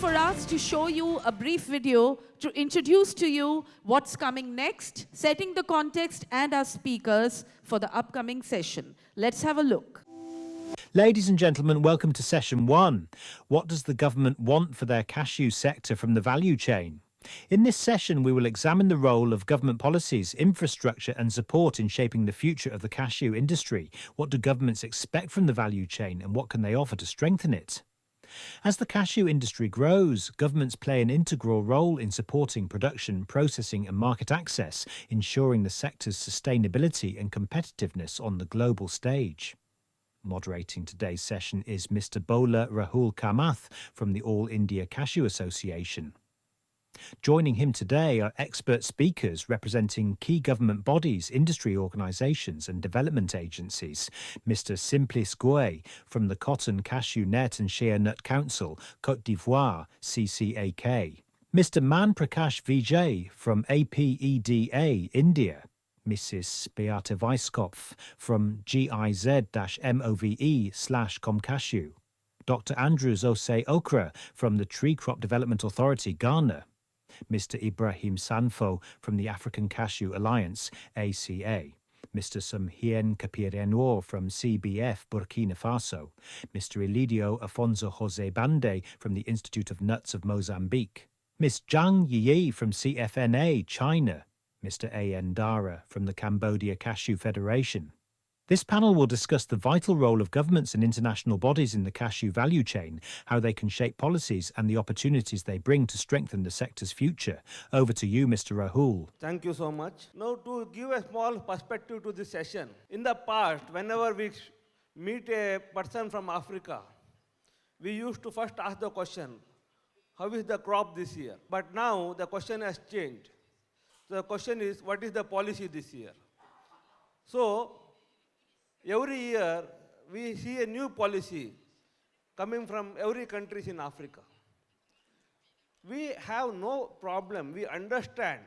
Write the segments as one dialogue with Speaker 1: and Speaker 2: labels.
Speaker 1: for us to show you a brief video to introduce to you what's coming next, setting the context and our speakers for the upcoming session. Let's have a look.
Speaker 2: Ladies and gentlemen, welcome to Session 1. What does the government want for their cashew sector from the value chain? In this session, we will examine the role of government policies, infrastructure and support in shaping the future of the cashew industry. What do governments expect from the value chain and what can they offer to strengthen it? As the cashew industry grows, governments play an integral role in supporting production, processing and market access, ensuring the sector's sustainability and competitiveness on the global stage. Moderating today's session is Mr. Bola Rahul Kamath from the All India Cashew Association. Joining him today are expert speakers representing key government bodies, industry organisations and development agencies. Mr. Simplice from the Cotton, Cashewnut and Shea Nut Council, Cote d'Ivoire, CCAK. Mr. Prakash Vijay from APEDA, India. Mrs. Beate Weiskopf from GIZ-MOVE/ComCashew. Dr. Andrews Osei Okrah from the Tree Crop Development Authority, Ghana. Mr. Ibrahim Sanfo from the African Cashew Alliance, ACA. Mr. Hien Kpierenouor from CBF, Burkina Faso. Mr. Ilidio Afonso Bande from the Institute of Nuts of Mozambique. Ms. Zhang Yiyi from CFNA, China. Mr. Dara from the Cambodia Cashew Federation. This panel will discuss the vital role of governments and international bodies in the cashew value chain, how they can shape policies and the opportunities they bring to strengthen the sector's future. Over to you, Mr. Rahul.
Speaker 3: Thank you so much. Now, to give a small perspective to this session, in the past, whenever we meet a person from Africa, we used to first ask the question, how is the crop this year? But now the question has changed. So the question is, what is the policy this year? So, every year, we see a new policy coming from every country in Africa. We have no problem. We understand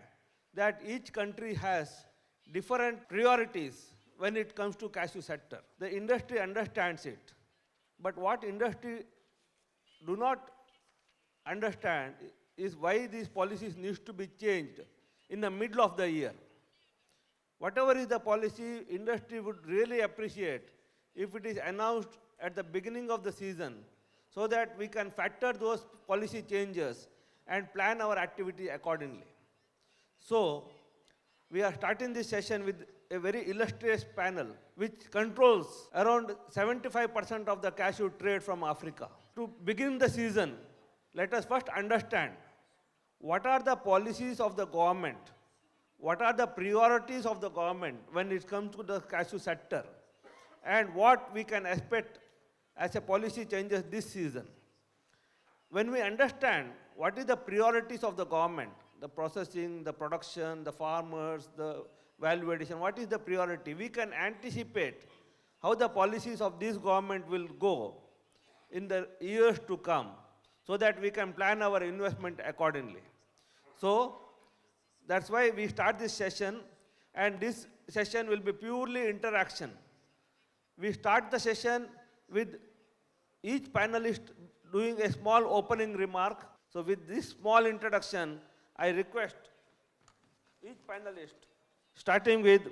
Speaker 3: that each country has different priorities when it comes to cashew sector. The industry understands it. But what industry do not understand is why these policies need to be changed in the middle of the year. Whatever is the policy, industry would really appreciate if it is announced at the beginning of the season so that we can factor those policy changes and plan our activity accordingly. So, we are starting this session with a very illustrious panel which controls around 75% of the cashew trade from Africa. To begin the season, let us first understand what are the policies of the government. What are the priorities of the government when it comes to the cashew sector and what we can expect as a policy changes this season. When we understand what is the priorities of the government, the processing, the production, the farmers, the value addition, what is the priority? We can anticipate how the policies of this government will go in the years to come so that we can plan our investment accordingly. So, that's why we start this session, and this session will be purely interaction. We start the session with each panelist doing a small opening remark. So with this small introduction, I request each panelist, starting with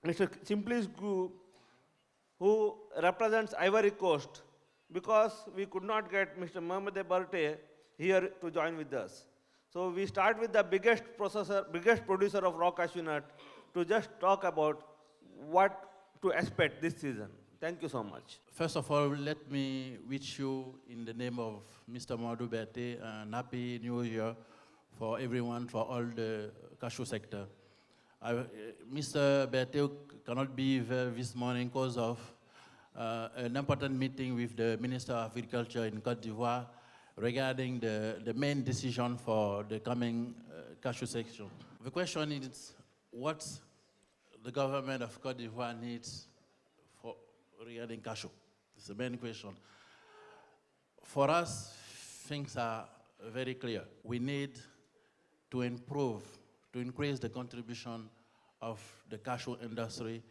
Speaker 3: Mr. Simplice, who represents Ivory Coast, because we could not get Mr. Beate here to join with us. So we start with the biggest producer of raw cashew nut to just talk about what to expect this season. Thank you so much.
Speaker 4: First of all, let me wish you in the name of Mr. Beate Happy New Year for everyone, for all the cashew sector. Mr. Beate cannot be here this morning because of an important meeting with the Minister of Agriculture in Cote d'Ivoire regarding the main decision for the coming cashew section. The question is, what the government of Cote d'Ivoire needs for regarding cashew? It's the main question. For us, things are very clear. We need to increase the contribution of the cashew industry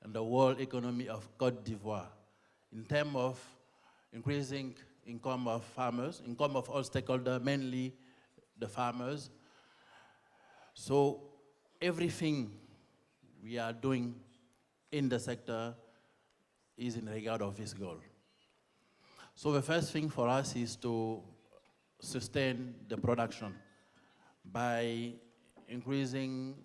Speaker 4: and the world economy of Cote d'Ivoire in terms of increasing income of farmers, income of all stakeholders, mainly the farmers. So everything we are doing in the sector is in regard of this goal. So the first thing for us is to sustain the production by increasing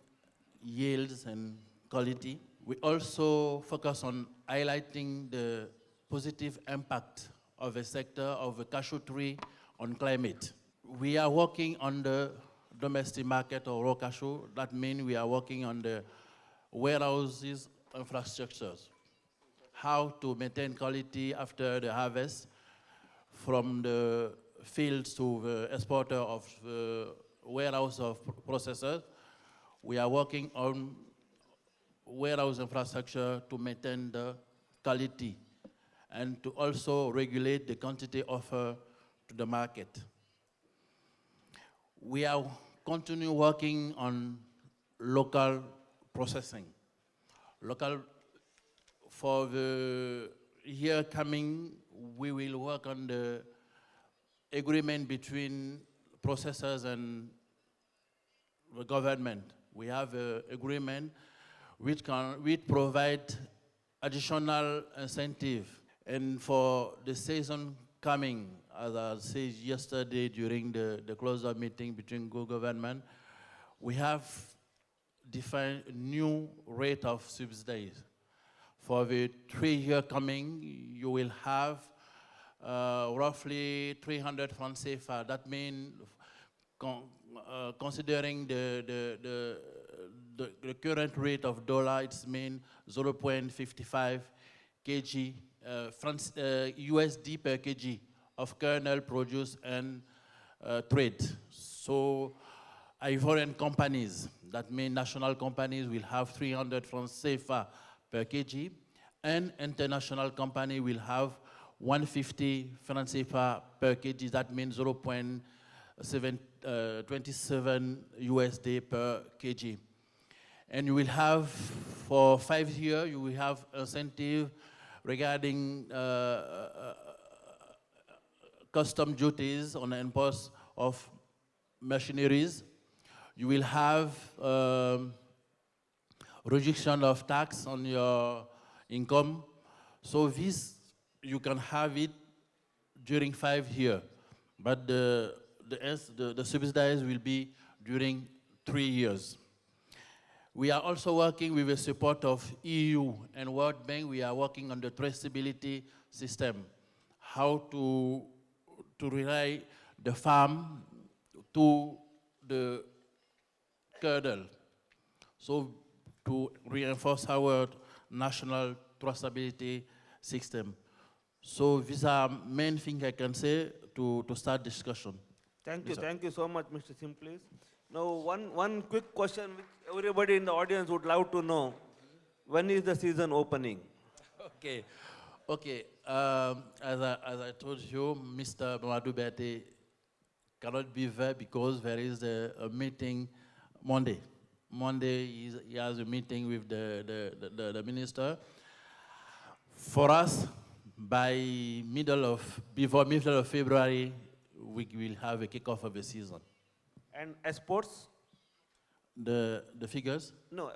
Speaker 4: yields and quality. We also focus on highlighting the positive impact of the sector of the cashew tree on climate. We are working on the domestic market of raw cashew. That means we are working on the warehouses, infrastructures, how to maintain quality after the harvest, from the fields to the exporter of the warehouse of processors. We are working on warehouse infrastructure to maintain the quality and to also regulate the quantity offered to the market. We are continue working on local processing. Local, for the year coming, we will work on the agreement between processors and the government. We have an agreement which provide additional incentive. And for the season coming, as I said yesterday during the close-up meeting between government, we have defined a new rate of subsidies. For the 3 year coming, you will have roughly 300 francs CFA. That means, considering the current rate of dollar, it's mean 0.55 kg USD per kg of kernel produce and trade. So Ivorian companies, that means national companies, will have 300 francs CFA per kg, and international company will have 150 francs CFA per kg. That means 0.27 USD per kg. And you will have, for 5 years, you will have incentive regarding custom duties on the imports of machineries. You will have reduction of tax on your income. So this, you can have it during 5 years, but the subsidies will be during 3 years. We are also working with the support of EU and World Bank. We are working on the traceability system, how to relay the farm to the kernel. So to reinforce our national traceability system. So these are main things I can say to start discussion.
Speaker 3: Thank you so much, Mr. Simplice. Now, one quick question which everybody in the audience would love to know. When is the season opening?
Speaker 4: Okay. As I told you, Mr. Beate cannot be there because there is a meeting Monday. Monday, he has a meeting with the minister. For us, before middle of February, we will have a kickoff of the season.
Speaker 3: And exports?
Speaker 4: The figures?
Speaker 3: No,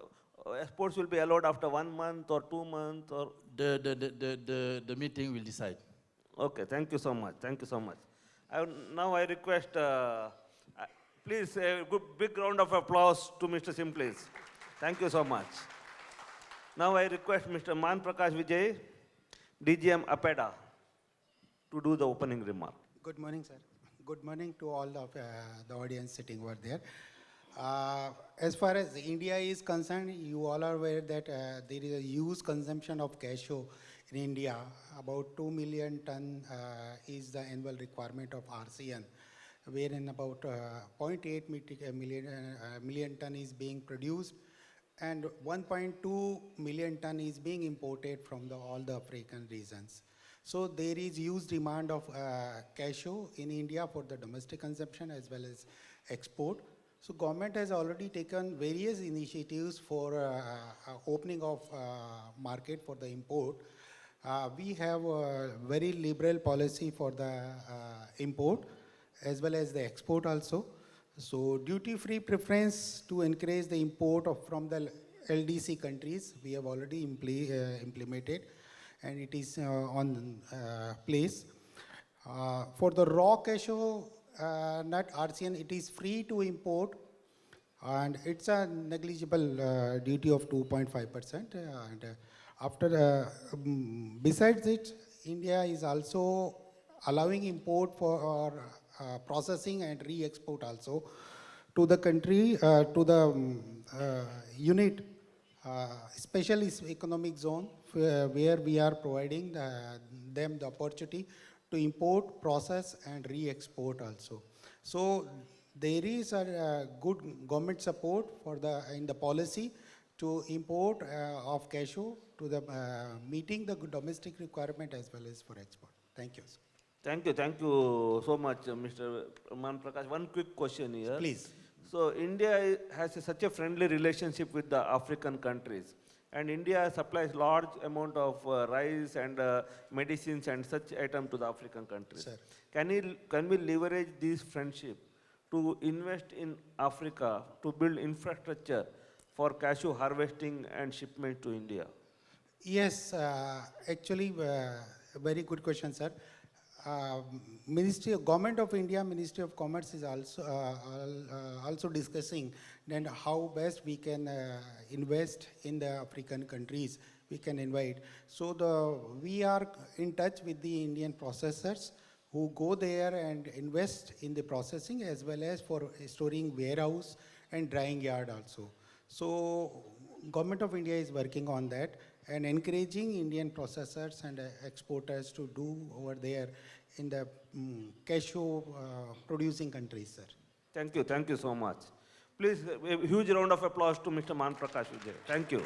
Speaker 3: exports will be allowed after 1 month or 2 months or?
Speaker 4: The meeting will decide.
Speaker 3: Okay, thank you so much. Now I request, please a big round of applause to Mr. Simplice. Thank you so much. Now I request Mr. Prakash Vijay, DGM APEDA, to do the opening remark.
Speaker 5: Good morning, sir. Good morning to all of the audience sitting over there. As far as India is concerned, you all are aware that there is a huge consumption of cashew in India. About 2 million ton is the annual requirement of RCN, wherein about 0.8 million ton is being produced, and 1.2 million ton is being imported from all the African regions. So there is huge demand of cashew in India for the domestic consumption as well as export. So government has already taken various initiatives for opening of market for the import. We have a very liberal policy for the import as well as the export also. So duty-free preference to encourage the import from the LDC countries, we have already implemented, and it is on place. For the raw cashew nut RCN, it is free to import, and it's a negligible duty of 2.5%. Besides it, India is also allowing import for processing and re-export also to the country, to the unit, especially economic zone, where we are providing them the opportunity to import, process, and re-export also. So there is a good government support for in the policy to import of cashew to the meeting the domestic requirement as well as for export. Thank you, sir.
Speaker 3: Thank you so much, Mr. Prakash. One quick question here.
Speaker 5: Please.
Speaker 3: So India has such a friendly relationship with the African countries, and India supplies large amount of rice and medicines and such items to the African countries.
Speaker 5: Sir.
Speaker 3: Can we leverage this friendship to invest in Africa to build infrastructure for cashew harvesting and shipment to India?
Speaker 5: Yes, actually, very good question, sir. Government of India, Ministry of Commerce is also discussing then how best we can invest in the African countries. We can invite. So we are in touch with the Indian processors who go there and invest in the processing as well as for storing warehouse and drying yard also. So Government of India is working on that and encouraging Indian processors and exporters to do over there in the cashew producing countries, sir.
Speaker 3: Thank you so much. Please, a huge round of applause to Mr. Prakash Vijay. Thank you.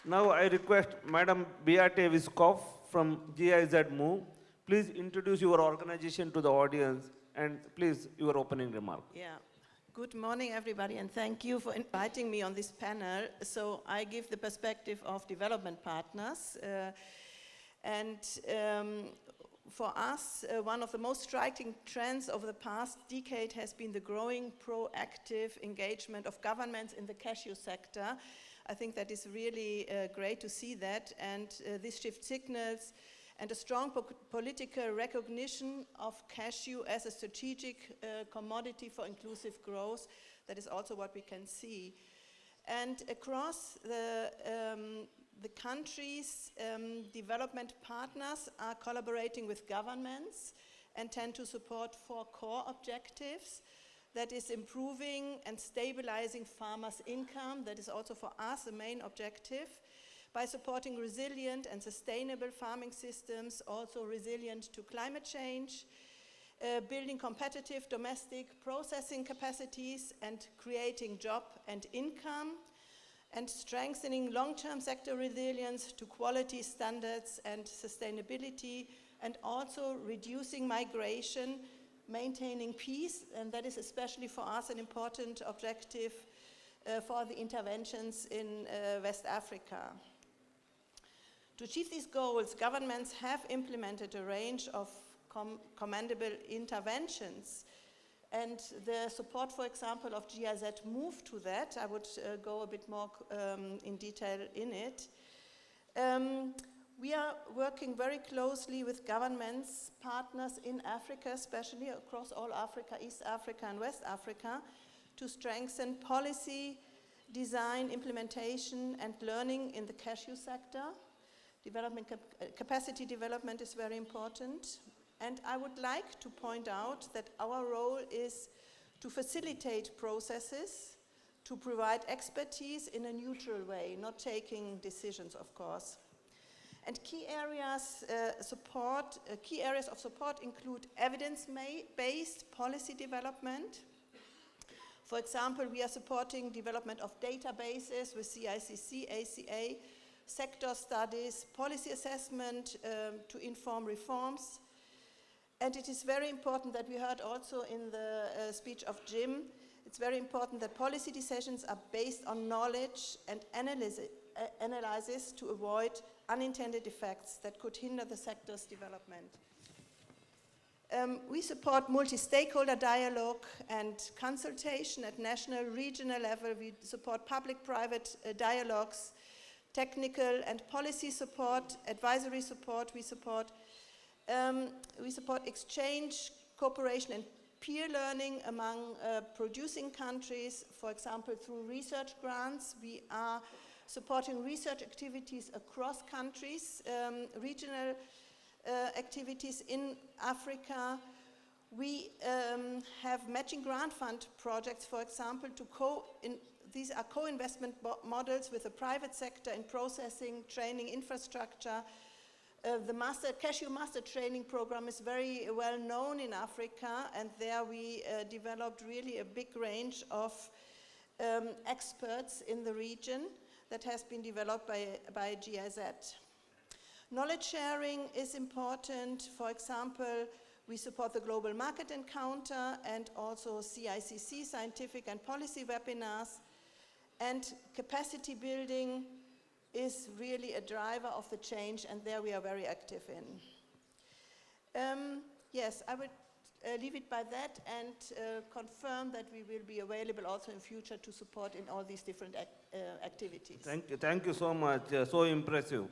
Speaker 3: Now I request Madam Beate Weiskopf from GIZ-MOVE. Please introduce your organization to the audience and please your opening remark.
Speaker 6: Yeah. Good morning, everybody, and thank you for inviting me on this panel. So I give the perspective of development partners. For us, one of the most striking trends over the past decade has been the growing proactive engagement of governments in the cashew sector. I think that is really great to see that, and this shift signals and a strong political recognition of cashew as a strategic commodity for inclusive growth. That is also what we can see. And across the countries, development partners are collaborating with governments and tend to support 4 core objectives. That is improving and stabilizing farmers' income. That is also for us a main objective. By supporting resilient and sustainable farming systems, also resilient to climate change, building competitive domestic processing capacities and creating job and income, and strengthening long-term sector resilience to quality standards and sustainability, and also reducing migration, maintaining peace, and that is especially for us an important objective for the interventions in West Africa. To achieve these goals, governments have implemented a range of commendable interventions. And the support, for example, of GIZ-MOVE to that, I would go a bit more in detail in it. We are working very closely with governments, partners in Africa, especially across all Africa, East Africa and West Africa, to strengthen policy, design, implementation and learning in the cashew sector. Development capacity development is very important. And I would like to point out that our role is to facilitate processes, to provide expertise in a neutral way, not taking decisions, of course. And key areas of support include evidence-based policy development. For example, we are supporting development of databases with CICC, ACA, sector studies, policy assessment to inform reforms. And it is very important that we heard also in the speech of Jim, it's very important that policy decisions are based on knowledge and analysis to avoid unintended effects that could hinder the sector's development. We support multi-stakeholder dialogue and consultation at national, regional level. We support public-private dialogues, technical and policy support, advisory support. We support exchange, cooperation, and peer learning among producing countries, for example, through research grants. We are supporting research activities across countries, regional activities in Africa. We have matching grant fund projects, for example, these are co-investment models with the private sector in processing, training, infrastructure. The Cashew Master Training Program is very well known in Africa, and there we developed really a big range of experts in the region that has been developed by GIZ. Knowledge sharing is important. For example, we support the Global Market Encounter and also CICC, scientific and policy webinars. And capacity building is really a driver of the change, and there we are very active in. Yes, I would leave it by that and confirm that we will be available also in future to support in all these different activities.
Speaker 3: Thank you so much, so impressive.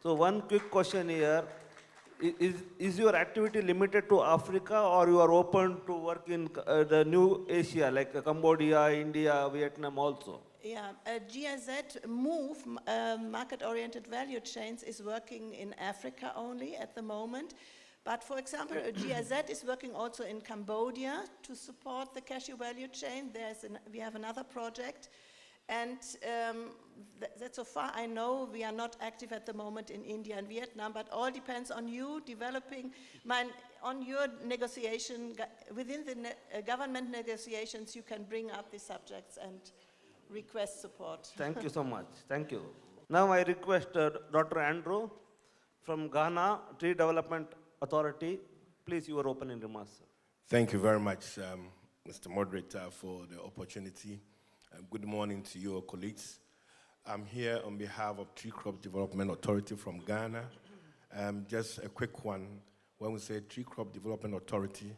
Speaker 3: So one quick question here, is your activity limited to Africa, or you are open to work in the new Asia, like Cambodia, India, Vietnam also?
Speaker 6: Yeah, GIZ-MOVE, market-oriented value chains, is working in Africa only at the moment. But for example, GIZ is working also in Cambodia to support the cashew value chain. We have another project. And that so far I know we are not active at the moment in India and Vietnam, but all depends on you developing, on your negotiation, within the government negotiations, you can bring up the subjects and request support.
Speaker 3: Thank you so much. Thank you. Now I request Dr. Andrew from Ghana Tree Development Authority. Please, your opening remarks, sir.
Speaker 7: Thank you very much, Mr. Moderator, for the opportunity. Good morning to your colleagues. I'm here on behalf of Tree Crop Development Authority from Ghana. Just a quick one. When we say Tree Crop Development Authority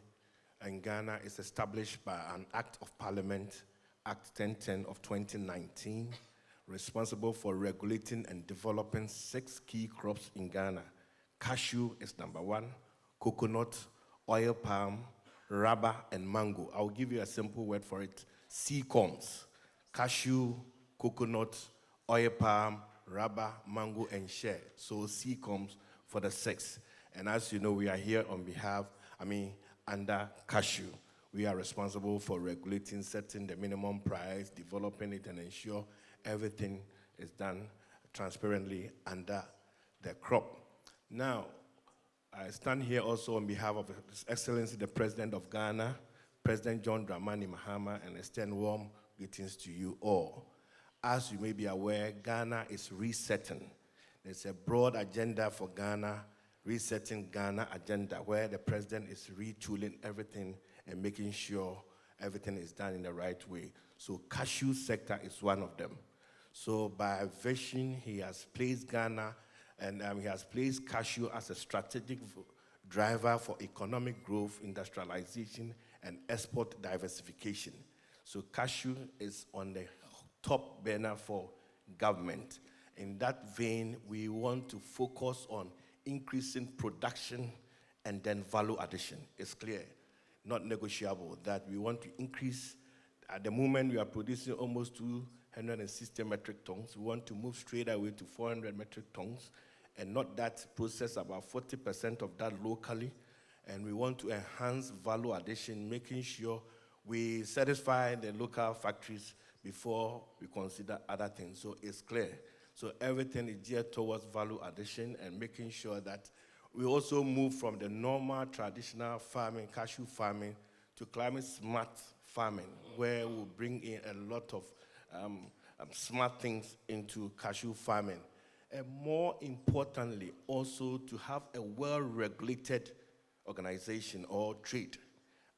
Speaker 7: in Ghana, is established by an Act of Parliament, Act 1010 of 2019, responsible for regulating and developing 6 key crops in Ghana. Cashew is number 1, coconut, oil palm, rubber, and mango. I'll give you a simple word for it, CCOMS. Cashew, coconut, oil palm, rubber, mango, and shea. So CCOMS for the 6. And as you know, we are here on behalf, under cashew. We are responsible for regulating, setting the minimum price, developing it, and ensure everything is done transparently under the crop. Now, I stand here also on behalf of His Excellency, the President of Ghana, President John Dramani Mahama, and extend warm greetings to you all. As you may be aware, Ghana is resetting. There's a broad agenda for Ghana, resetting Ghana agenda, where the President is retooling everything and making sure everything is done in the right way. So cashew sector is one of them. So by vision, he has placed Ghana and he has placed cashew as a strategic driver for economic growth, industrialization, and export diversification. So cashew is on the top burner for government. In that vein, we want to focus on increasing production and then value addition. It's clear, not negotiable, that we want to increase. At the moment, we are producing almost 260 metric tons. We want to move straight away to 400 metric tons, and not that, process about 40% of that locally. And we want to enhance value addition, making sure we satisfy the local factories before we consider other things. So it's clear. So everything is geared towards value addition and making sure that we also move from the normal traditional farming, cashew farming, to climate smart farming, where we'll bring in a lot of smart things into cashew farming. And more importantly, also to have a well-regulated organization or trade.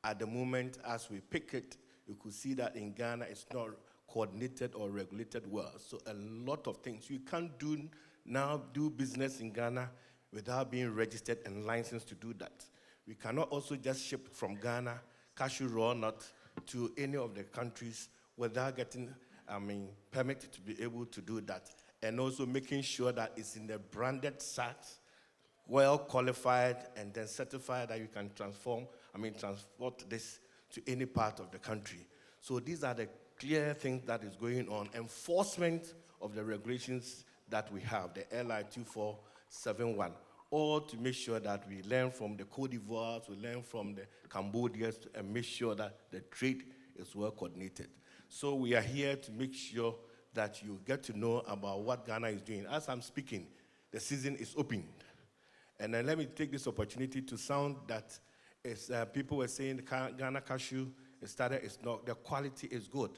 Speaker 7: At the moment, as we pick it, you could see that in Ghana, it's not coordinated or regulated well. So a lot of things. You can't do now do business in Ghana without being registered and licensed to do that. We cannot also just ship from Ghana cashew raw nut to any of the countries without getting, permit to be able to do that. And also making sure that it's in the branded sacks, well qualified and then certified that you can transport this to any part of the country. So these are the clear things that is going on. Enforcement of the regulations that we have, the LI 2471, all to make sure that we learn from the Cote d'Ivoire, we learn from the Cambodians, and make sure that the trade is well coordinated. So we are here to make sure that you get to know about what Ghana is doing. As I'm speaking, the season is opened. And then let me take this opportunity to sound that people were saying Ghana cashew, the quality is good.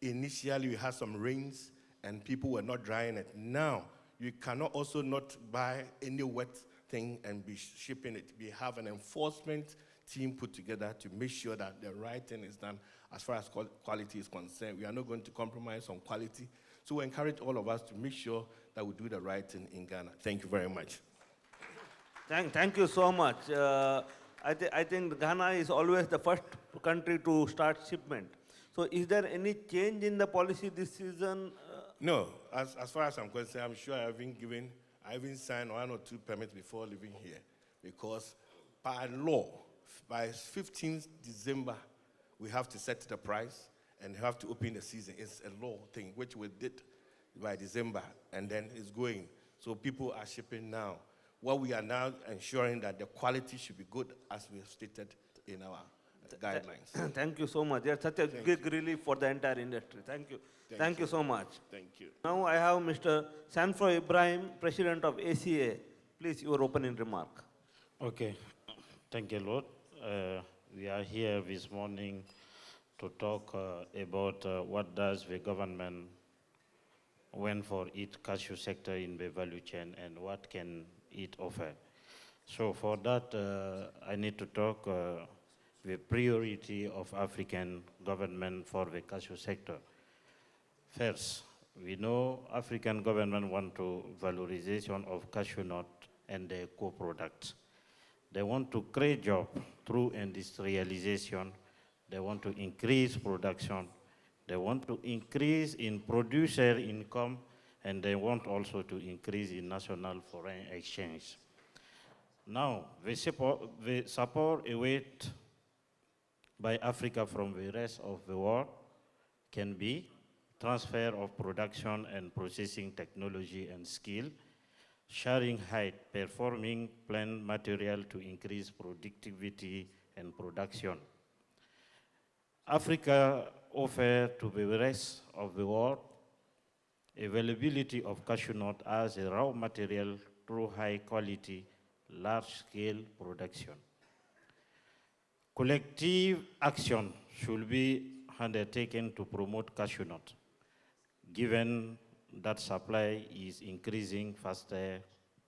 Speaker 7: Initially, we had some rains and people were not drying it. Now, you cannot also not buy any wet thing and be shipping it. We have an enforcement team put together to make sure that the right thing is done as far as quality is concerned. We are not going to compromise on quality. So we encourage all of us to make sure that we do the right thing in Ghana. Thank you very much.
Speaker 3: Thank you so much. I think Ghana is always the first country to start shipment. So is there any change in the policy this season?
Speaker 7: No, as far as I'm concerned, I'm sure I even signed 1 or 2 permits before leaving here, because by law, by 15th December, we have to set the price and have to open the season. It's a law thing, which we did by December, and then it's going. So people are shipping now. What we are now ensuring that the quality should be good, as we have stated in our guidelines.
Speaker 3: Thank you so much. There's such a big relief for the entire industry. Thank you. Thank you so much.
Speaker 7: Thank you.
Speaker 3: Now I have Mr. Sanfo Ibrahim, President of ACA. Please, your opening remark.
Speaker 8: Okay. Thank you, Lord. We are here this morning to talk about what does the government want for its cashew sector in the value chain and what can it offer. So for that, I need to talk the priority of African government for the cashew sector. First, we know African government want to valorization of cashewnut and their co-products. They want to create jobs through industrialization. They want to increase production. They want to increase in producer income, and they want also to increase in national foreign exchange. Now, the support awaited by Africa from the rest of the world can be transfer of production and processing technology and skill, sharing high-performing plant material to increase productivity and production. Africa offers to the rest of the world availability of cashew nut as a raw material through high-quality, large-scale production. Collective action should be undertaken to promote cashew nut, given that supply is increasing faster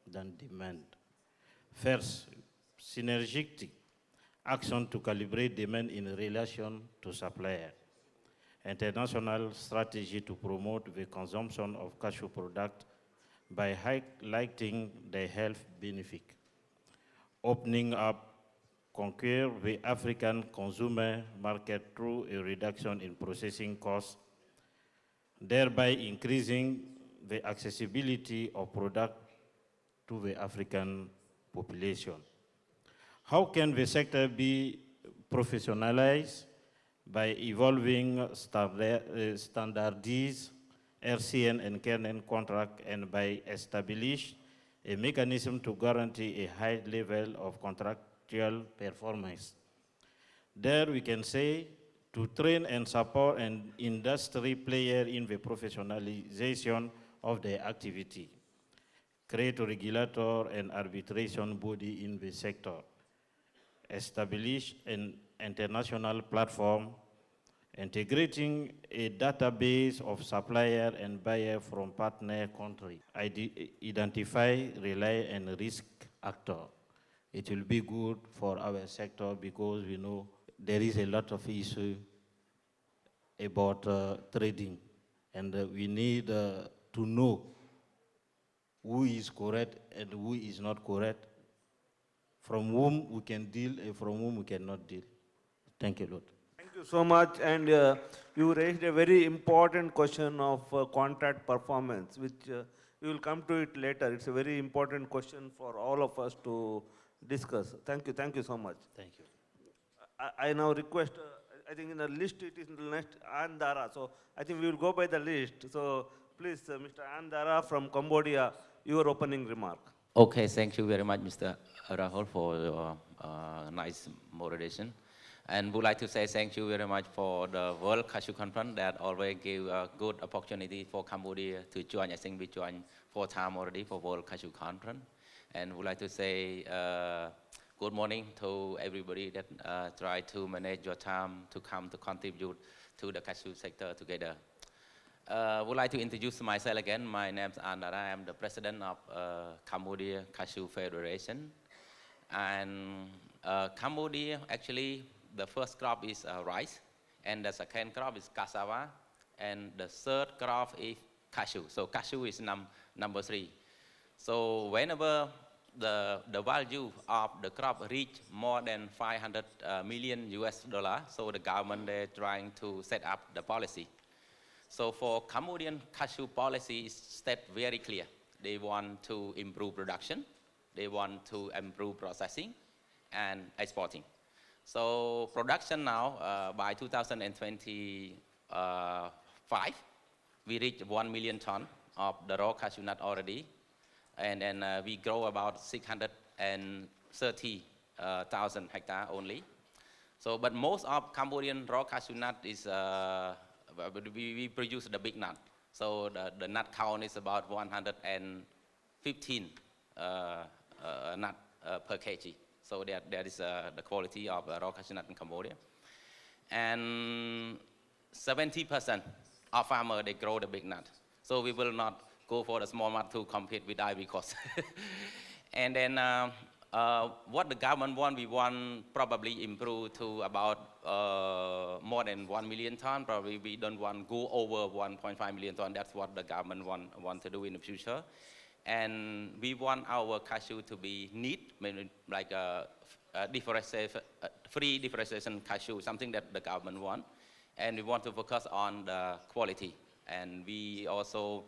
Speaker 8: than demand. First, synergistic action to calibrate demand in relation to supplier. International strategy to promote the consumption of cashew product by highlighting their health benefit. Opening up conquer the African consumer market through a reduction in processing costs, thereby increasing the accessibility of product to the African population. How can the sector be professionalized? By evolving standardized RCN and KNN contract, and by establish a mechanism to guarantee a high level of contractual performance. There we can say to train and support an industry player in the professionalization of their activity, create a regulator and arbitration body in the sector, establish an international platform, integrating a database of supplier and buyer from partner country, identify, rely, and risk actor. It will be good for our sector because we know there is a lot of issue about trading, and we need to know who is correct and who is not correct, from whom we can deal and from whom we cannot deal. Thank you, Lord.
Speaker 3: Thank you so much. And you raised a very important question of contract performance, which we will come to it later. It's a very important question for all of us to discuss. Thank you so much.
Speaker 8: Thank you.
Speaker 3: I now request, I think in the list it is next, Dara. So I think we will go by the list. So please, Mr. Dara from Cambodia, your opening remark.
Speaker 9: Okay, thank you very much, Mr. Rahul, for your nice moderation. And would like to say thank you very much for the World Cashew Conference that always give a good opportunity for Cambodia to join. I think we joined 4 times already for World Cashew Conference. And would like to say good morning to everybody that try to manage your time to come to contribute to the cashew sector together. Would like to introduce myself again. My name is Dara. I am the president of Cambodia Cashew Federation. And Cambodia, actually, the first crop is rice, and the second crop is cassava, and the third crop is cashew. So cashew is number 3. So whenever the value of the crop reach more than 500 million US dollars, so the government, they're trying to set up the policy. So for Cambodian cashew policy is set very clear. They want to improve production, they want to improve processing and exporting. So production now, by 2025, we reach 1 million ton of the raw cashew nut already. And then we grow about 630,000 hectares only. So, but most of Cambodian raw cashew nut is, we produce the big nut. So the nut count is about 115 nut per kg. So that is the quality of raw cashew nut in Cambodia. And 70% of farmers, they grow the big nut. So we will not go for the small nut to compete with Ivory Coast. And then what the government want, we want probably improve to about more than 1 million ton. Probably we don't want go over 1.5 million ton. That's what the government want to do in the future. And we want our cashew to be neat, like free deforestation cashew, something that the government want. And we want to focus on the quality. And we also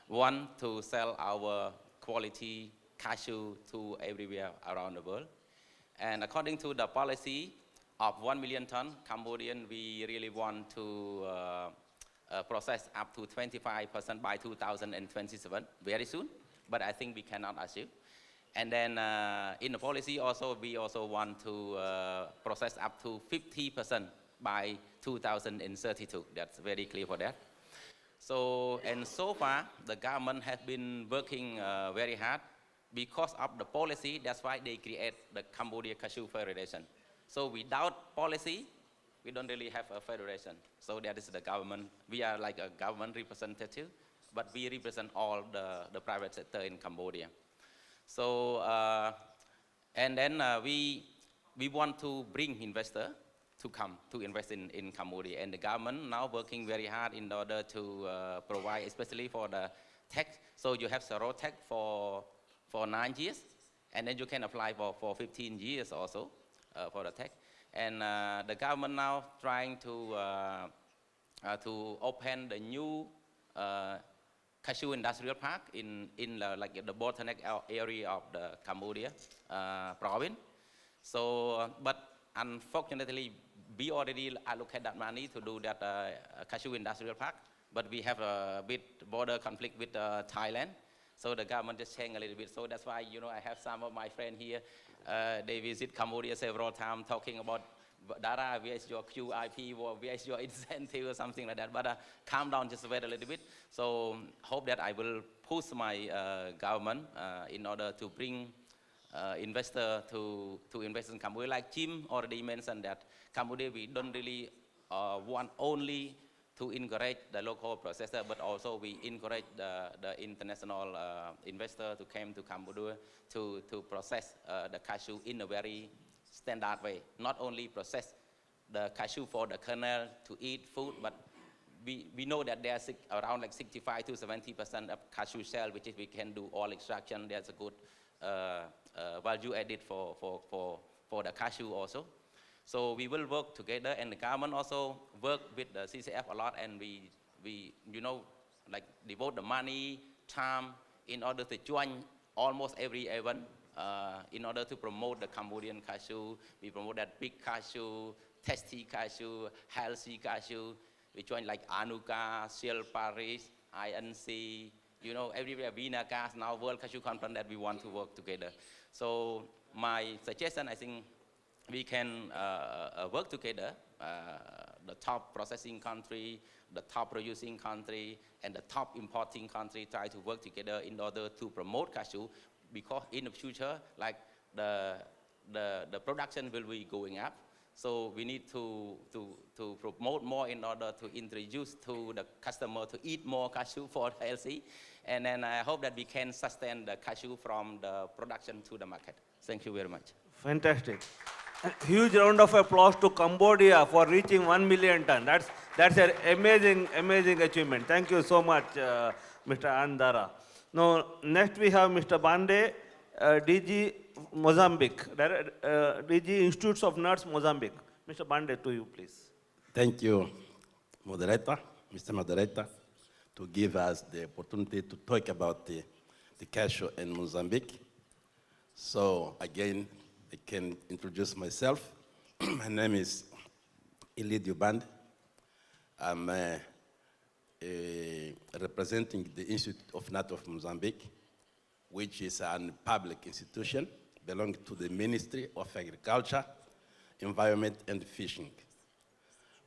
Speaker 9: want to sell our quality cashew to everywhere around the world. And according to the policy of 1 million ton, Cambodian, we really want to process up to 25% by 2027, very soon, but I think we cannot achieve. And then in the policy also, we also want to process up to 50% by 2032. That's very clear for that. So, and so far, the government has been working very hard because of the policy. That's why they create the Cambodia Cashew Federation. So without policy, we don't really have a federation. So that is the government. We are like a government representative, but we represent all the private sector in Cambodia. So, and then we want to bring investors to come to invest in Cambodia. And the government now working very hard in order to provide, especially for the tax. So you have zero tax for 9 years, and then you can apply for 15 years also for the tax. And the government now trying to open the new cashew industrial park in like the bottleneck area of the Cambodia province. So, but unfortunately, we already allocated that money to do that cashew industrial park, but we have a bit border conflict with Thailand. So the government just changed a little bit. So that's why, you know, I have some of my friends here. They visit Cambodia several times talking about, Dara, where is your QIP, or where is your incentive or something like that. But calm down, just wait a little bit. So hope that I will push my government in order to bring investor to invest in Cambodia. Like Jim already mentioned that Cambodia, we don't really want only to encourage the local processor, but also we encourage the international investor to come to Cambodia to process the cashew in a very standard way. Not only process the cashew for the kernel to eat food, but we know that there's around like 65 to 70% of cashew shell, which is we can do oil extraction. There's a good value added for the cashew also. So we will work together, and the government also work with the CCF a lot, and we you know, like devote the money, time in order to join almost every event in order to promote the Cambodian cashew. We promote that big cashew, tasty cashew, healthy cashew. We join like Anuka, Shell Paris, INC, you know, everywhere, Vinagas, now World Cashew Conference, that we want to work together. So my suggestion, I think we can work together, the top processing country, the top producing country, and the top importing country try to work together in order to promote cashew, because in the future, like the production will be going up. So we need to promote more in order to introduce to the customer to eat more cashew for healthy. And then I hope that we can sustain the cashew from the production to the market. Thank you very much.
Speaker 3: Fantastic. A huge round of applause to Cambodia for reaching 1 million ton. That's an amazing achievement. Thank you so much, Mr. Dara. Now, next we have Mr. Bande, DG Mozambique, DG Institutes of Nuts, Mozambique. Mr. Bande, to you, please.
Speaker 10: Thank you, Moderator, Mr. Moderator, to give us the opportunity to talk about the cashew in Mozambique. So, again, I can introduce myself. My name is Ilidio Bande. I'm representing the Institute of Nuts of Mozambique, which is a public institution belonging to the Ministry of Agriculture, Environment and Fishing.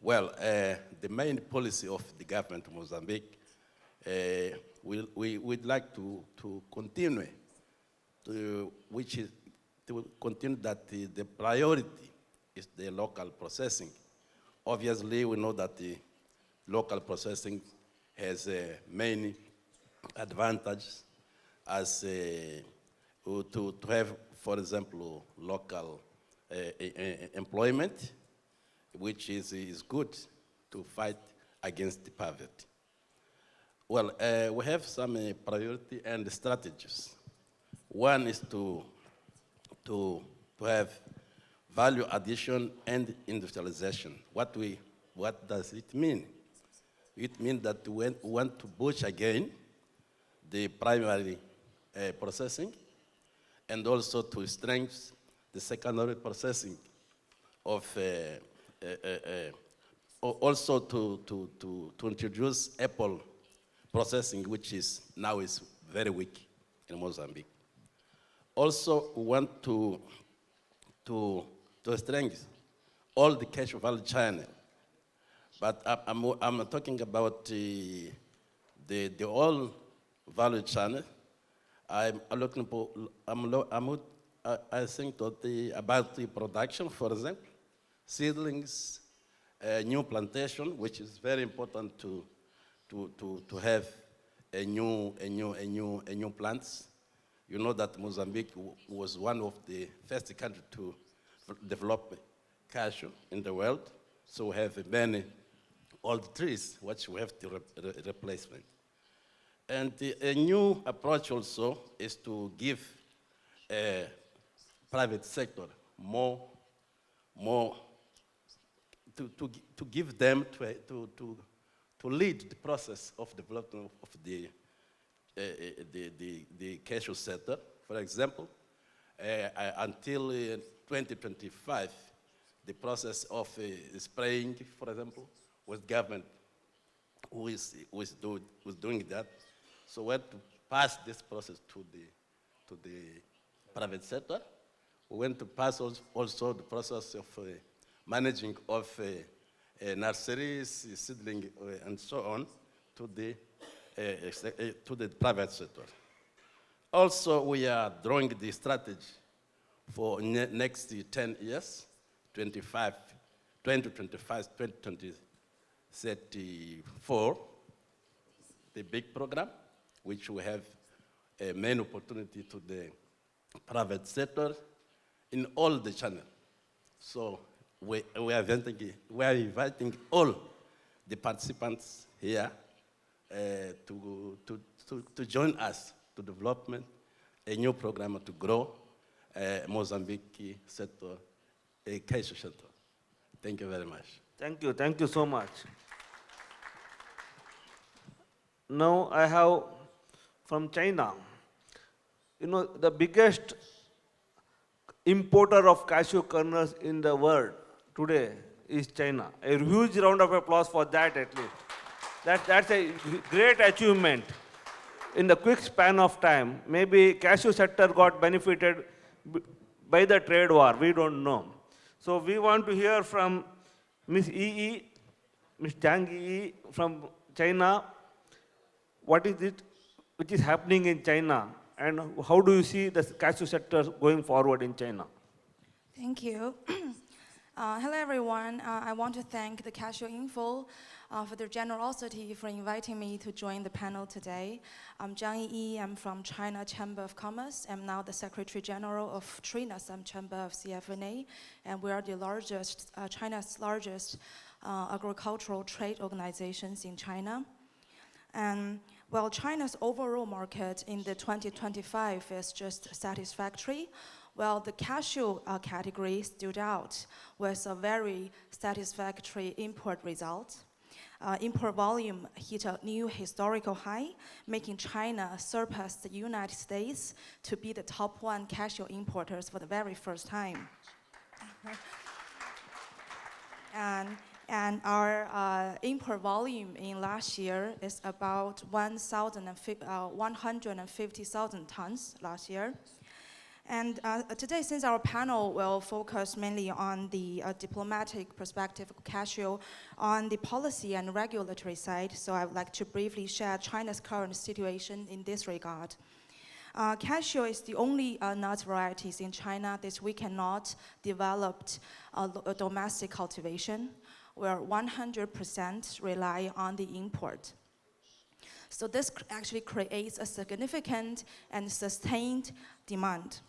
Speaker 10: Well, the main policy of the government of Mozambique, we'd like to continue, to continue that the priority is the local processing. Obviously, we know that the local processing has many advantages as to have, for example, local employment, which is good to fight against the poverty. Well, we have some priority and strategies. One is to have value addition and industrialization. What does it mean? It means that we want to boost again the primary processing, and also to strengthen the secondary processing of, also to introduce apple processing, which is now is very weak in Mozambique. Also, we want to strengthen all the cashew value chain. But I'm talking about the whole value channel. I'm looking for, I think that about the production, for example, seedlings, new plantation, which is very important to have a new plants. You know that Mozambique was one of the first countries to develop cashew in the world. So we have many old trees, which we have to replacement. And a new approach also is to give private sector more to give them to lead the process of development of the cashew sector. For example, until 2025, the process of spraying, for example, was government who was doing that. So we had to pass this process to the private sector. We went to pass also the process of managing of nurseries, seedling, and so on to the private sector. Also, we are drawing the strategy for next 10 years, 2025, 2034, the big program, which we have a main opportunity to the private sector in all the channels. So we are inviting all the participants here to join us to development a new program to grow Mozambique sector, a cashew sector. Thank you very much.
Speaker 3: Thank you so much. Now I have from China. You know, the biggest importer of cashew kernels in the world today is China. A huge round of applause for that at least. That's a great achievement. In the quick span of time, maybe cashew sector got benefited by the trade war, we don't know. So we want to hear from Ms. Yiyi, Ms. Zhang Yiyi from China. What is it which is happening in China, and how do you see the cashew sector going forward in China?
Speaker 11: Thank you. Hello, everyone. I want to thank the Cashew Info for their generosity for inviting me to join the panel today. I'm Zhang Yiyi. I'm from China Chamber of Commerce. I'm now the Secretary General of TRINASAM Chamber of CFNA, and we are the largest, China's largest agricultural trade organizations in China. And while China's overall market in the 2025 is just satisfactory, well, the cashew category stood out with a very satisfactory import result. Import volume hit a new historical high, making China surpass the United States to be the top 1 cashew importers for the very first time. And our import volume in last year is about 150,000 tons last year. And today, since our panel will focus mainly on the diplomatic perspective of cashew, on the policy and regulatory side, so I would like to briefly share China's current situation in this regard. Cashew is the only nut varieties in China that we cannot develop domestic cultivation, where 100% rely on the import. So this actually creates a significant and sustained demand.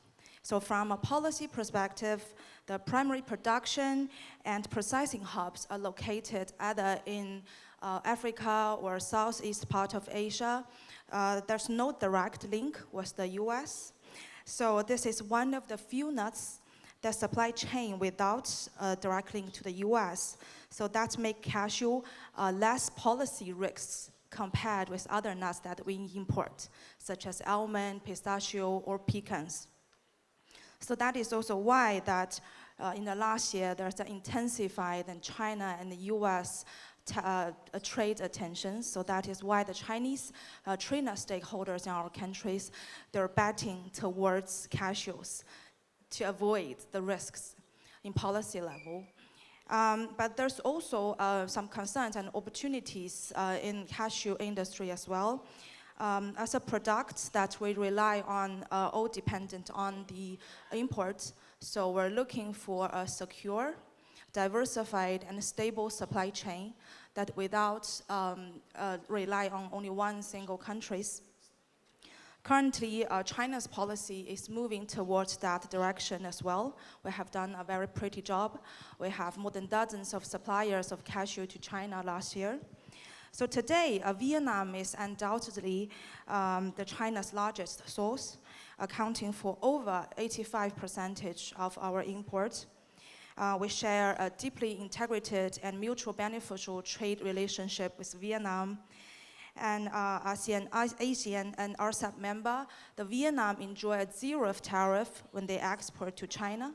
Speaker 11: So from a policy perspective, the primary production and processing hubs are located either in Africa or southeast part of Asia. There's no direct link with the US. So this is one of the few nuts that supply chain without direct link to the US. So that makes cashew less policy risks compared with other nuts that we import, such as almond, pistachio, or pecans. So that is also why that in the last year, there's an intensified in China and the US trade attention. So that is why the Chinese trade stakeholders in our countries, they're betting towards cashews to avoid the risks in policy level. But there's also some concerns and opportunities in cashew industry as well. As a product that we rely on, all dependent on the imports, so we're looking for a secure, diversified, and stable supply chain that without rely on only one single countries. Currently, China's policy is moving towards that direction as well. We have done a very pretty job. We have more than dozens of suppliers of cashew to China last year. So today, Vietnam is undoubtedly the China's largest source, accounting for over 85% of our imports. We share a deeply integrated and mutual beneficial trade relationship with Vietnam. And ASEAN and RCEP member, the Vietnam enjoy a zero tariff when they export to China.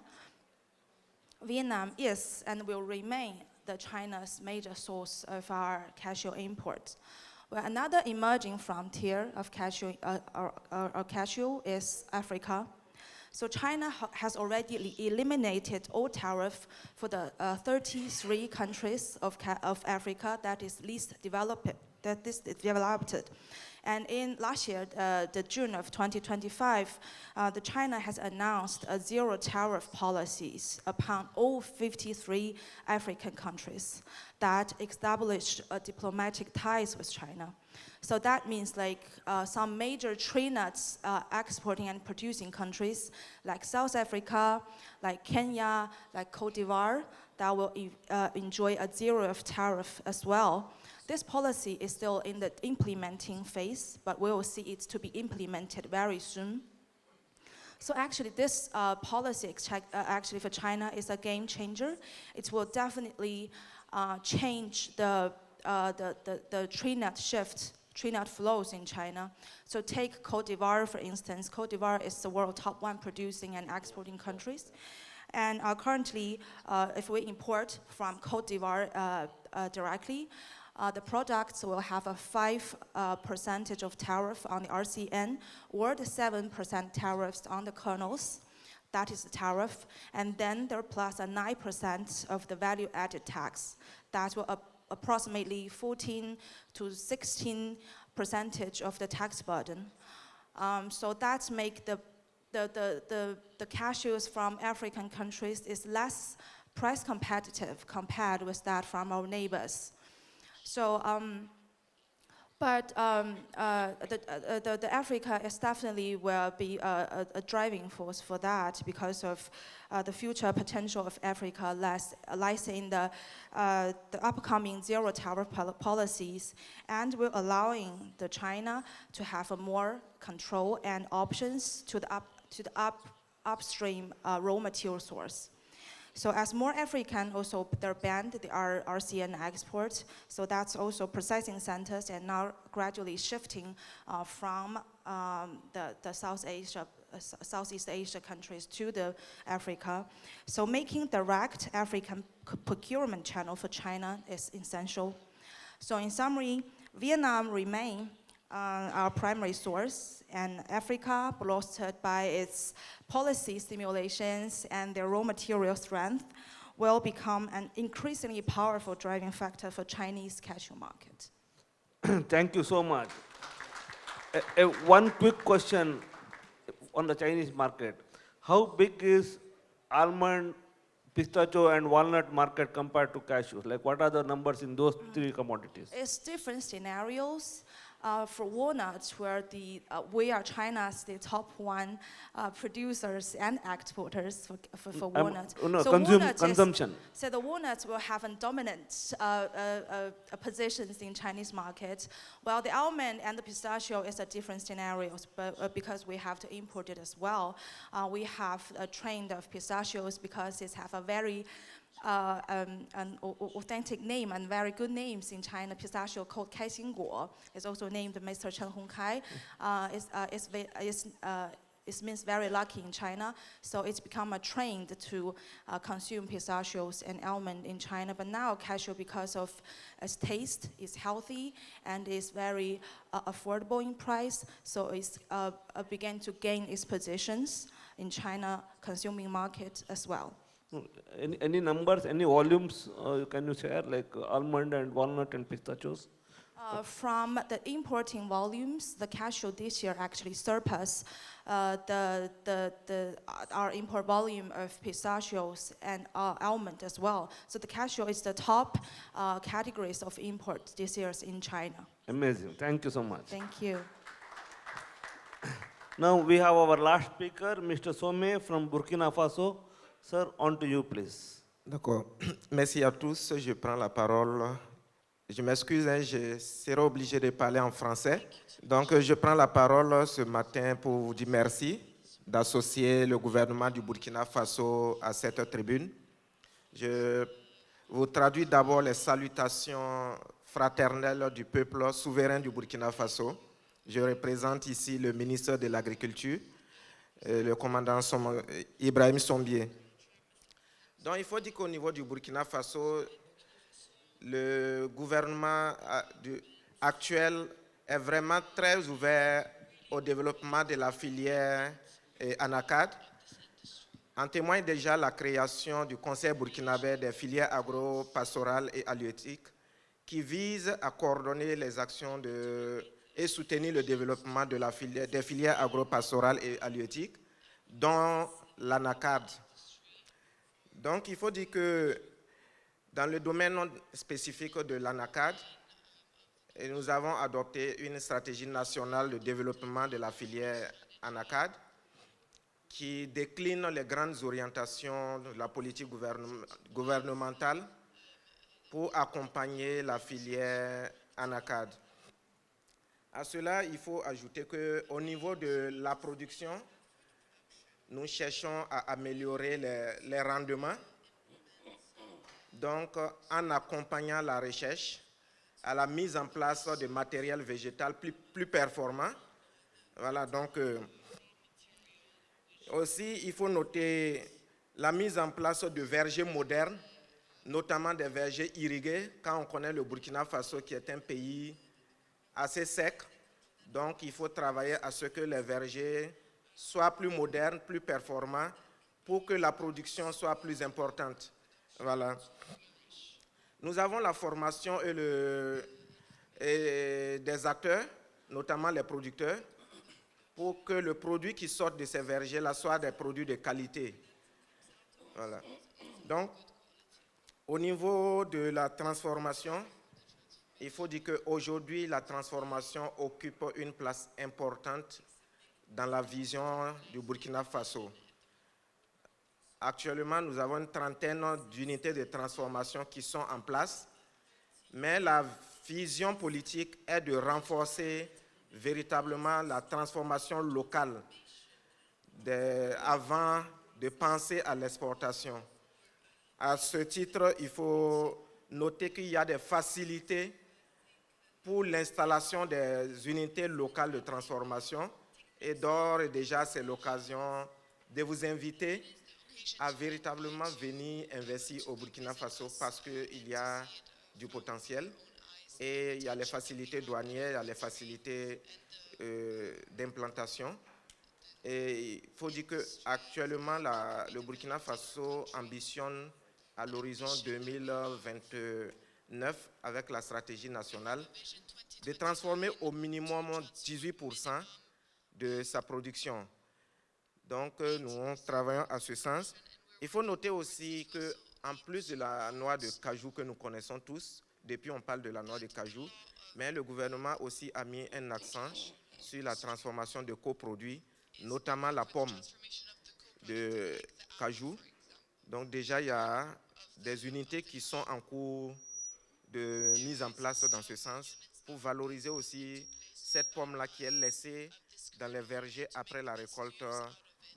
Speaker 11: Vietnam is and will remain the China's major source of our cashew imports. Well, another emerging frontier of cashew is Africa. So China has already eliminated all tariff for the 33 countries of Africa that is least developed. And in last year, the June of 2025, the China has announced a zero tariff policies upon all 53 African countries that established diplomatic ties with China. So that means like some major tree nuts exporting and producing countries like South Africa, like Kenya, like Cote d'Ivoire, that will enjoy a zero tariff as well. This policy is still in the implementing phase, but we will see it to be implemented very soon. So actually, this policy actually for China is a game changer. It will definitely change the tree nut shift, tree nut flows in China. So take Cote d'Ivoire, for instance. Cote d'Ivoire is the world top 1 producing and exporting countries. And currently, if we import from Cote d'Ivoire directly, the products will have a 5% of tariff on the RCN or the 7% tariffs on the kernels. That is the tariff. And then there plus a 9% of the value-added tax. That will approximately 14 to 16% of the tax burden. So that makes the cashews from African countries is less price competitive compared with that from our neighbors. So, the Africa is definitely will be a driving force for that because of the future potential of Africa lies in the upcoming zero tariff policies, and will allowing the China to have a more control and options to the upstream raw material source. So as more African also they're banned, they are RCN export. So that's also processing centers and now gradually shifting from the Southeast Asia countries to the Africa. So making direct African procurement channel for China is essential. So in summary, Vietnam remain our primary source, and Africa, bolstered by its policy stimulations and their raw material strength, will become an increasingly powerful driving factor for Chinese cashew market.
Speaker 3: Thank you so much. One quick question on the Chinese market. How big is almond, pistachio and walnut market compared to cashews? Like what are the numbers in those 3 commodities?
Speaker 11: It's different scenarios. For walnuts, where we are China's the top 1 producers and exporters for walnuts.
Speaker 3: No,
Speaker 11: so
Speaker 3: consumption.
Speaker 11: So the walnuts will have a dominant positions in Chinese market, while the almond and the pistachio is a different scenarios, but because we have to import it as well. We have a trend of pistachios because it have a very an authentic name and very good names in China. Pistachio called Kpierenouor is also named Mr. Chen Hongkai. It means very lucky in China. So it's become a trend to consume pistachios and almond in China. But now cashew, because of its taste, is healthy and is very affordable in price. So it's began to gain its positions in China consuming market as well.
Speaker 3: Any numbers, any volumes can you share, like almond and walnut and pistachios?
Speaker 11: From the importing volumes, the cashew this year actually surpassed our import volume of pistachios and almond as well. So the cashew is the top categories of import this year in China.
Speaker 3: Amazing. Thank you so much.
Speaker 11: Thank you.
Speaker 3: Now we have our last speaker, Mr. Somé from Burkina Faso. Sir, on to you, please.
Speaker 12: D'accord. Merci à tous. Je prends la parole. Je m'excuse, hein, je serai obligé de parler en français. Donc, je prends la parole ce matin pour vous dire merci d'associer le gouvernement du Burkina Faso à cette tribune. Je vous traduis d'abord les salutations fraternelles du peuple souverain du Burkina Faso. Je représente ici le ministre de l'Agriculture, le commandant Ibrahim Sombier. Donc, il faut dire qu'au niveau du Burkina Faso, le gouvernement actuel est vraiment très ouvert au développement de la filière anacarde. En témoigne déjà la création du Conseil burkinabé des filières agro-pastorales et halieutiques qui vise à coordonner les actions et soutenir le développement de des filières agro-pastorales et halieutiques, dont l'anacarde. Donc, il faut dire que dans le domaine spécifique de l'anacarde, nous avons adopté une stratégie nationale de développement de la filière anacarde qui décline les grandes orientations de la politique gouvernementale pour accompagner la filière anacarde. À cela, il faut ajouter qu'au niveau de la production, nous cherchons à améliorer les rendements. Donc, en accompagnant la recherche à la mise en place de matériel végétal plus performant. Voilà, donc, aussi, il faut noter la mise en place de vergers modernes, notamment des vergers irrigués, quand on connaît le Burkina Faso qui est un pays assez sec. Donc, il faut travailler à ce que les vergers soient plus modernes, plus performants, pour que la production soit plus importante. Voilà. Nous avons la formation et des acteurs, notamment les producteurs, pour que le produit qui sort de ces vergers-là soit des produits de qualité. Voilà. Donc, au niveau de la transformation, il faut dire qu'aujourd'hui, la transformation occupe une place importante dans la vision du Burkina Faso. Actuellement, nous avons une trentaine d'unités de transformation qui sont en place, mais la vision politique est de renforcer véritablement la transformation locale avant de penser à l'exportation. À ce titre, il faut noter qu'il y a des facilités pour l'installation des unités locales de transformation et d'ores et déjà, c'est l'occasion de vous inviter à véritablement venir investir au Burkina Faso parce qu'il y a du potentiel et il y a les facilités douanières, il y a les facilités d'implantation. Et il faut dire qu'actuellement, le Burkina Faso ambitionne à l'horizon 2029, avec la stratégie nationale, de transformer au minimum 18% de sa production. Donc, nous travaillons à ce sens. Il faut noter aussi qu'en plus de la noix de cajou que nous connaissons tous, depuis on parle de la noix de cajou, mais le gouvernement aussi a mis un accent sur la transformation de coproduits, notamment la pomme de cajou. Donc déjà, il y a des unités qui sont en cours de mise en place dans ce sens pour valoriser aussi cette pomme-là qui est laissée dans les vergers après la récolte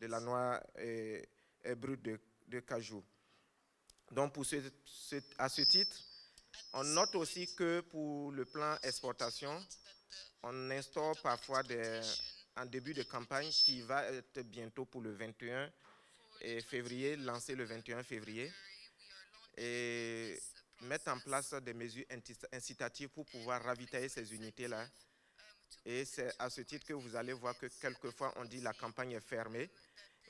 Speaker 12: de la noix brute de cajou. Donc à ce titre, on note aussi que pour le plan exportation, on instaure parfois un début de campagne qui va être bientôt pour le 21 février, lancé le 21 février, et mettre en place des mesures incitatives pour pouvoir ravitailler ces unités-là. Et c'est à ce titre que vous allez voir que quelquefois on dit la campagne est fermée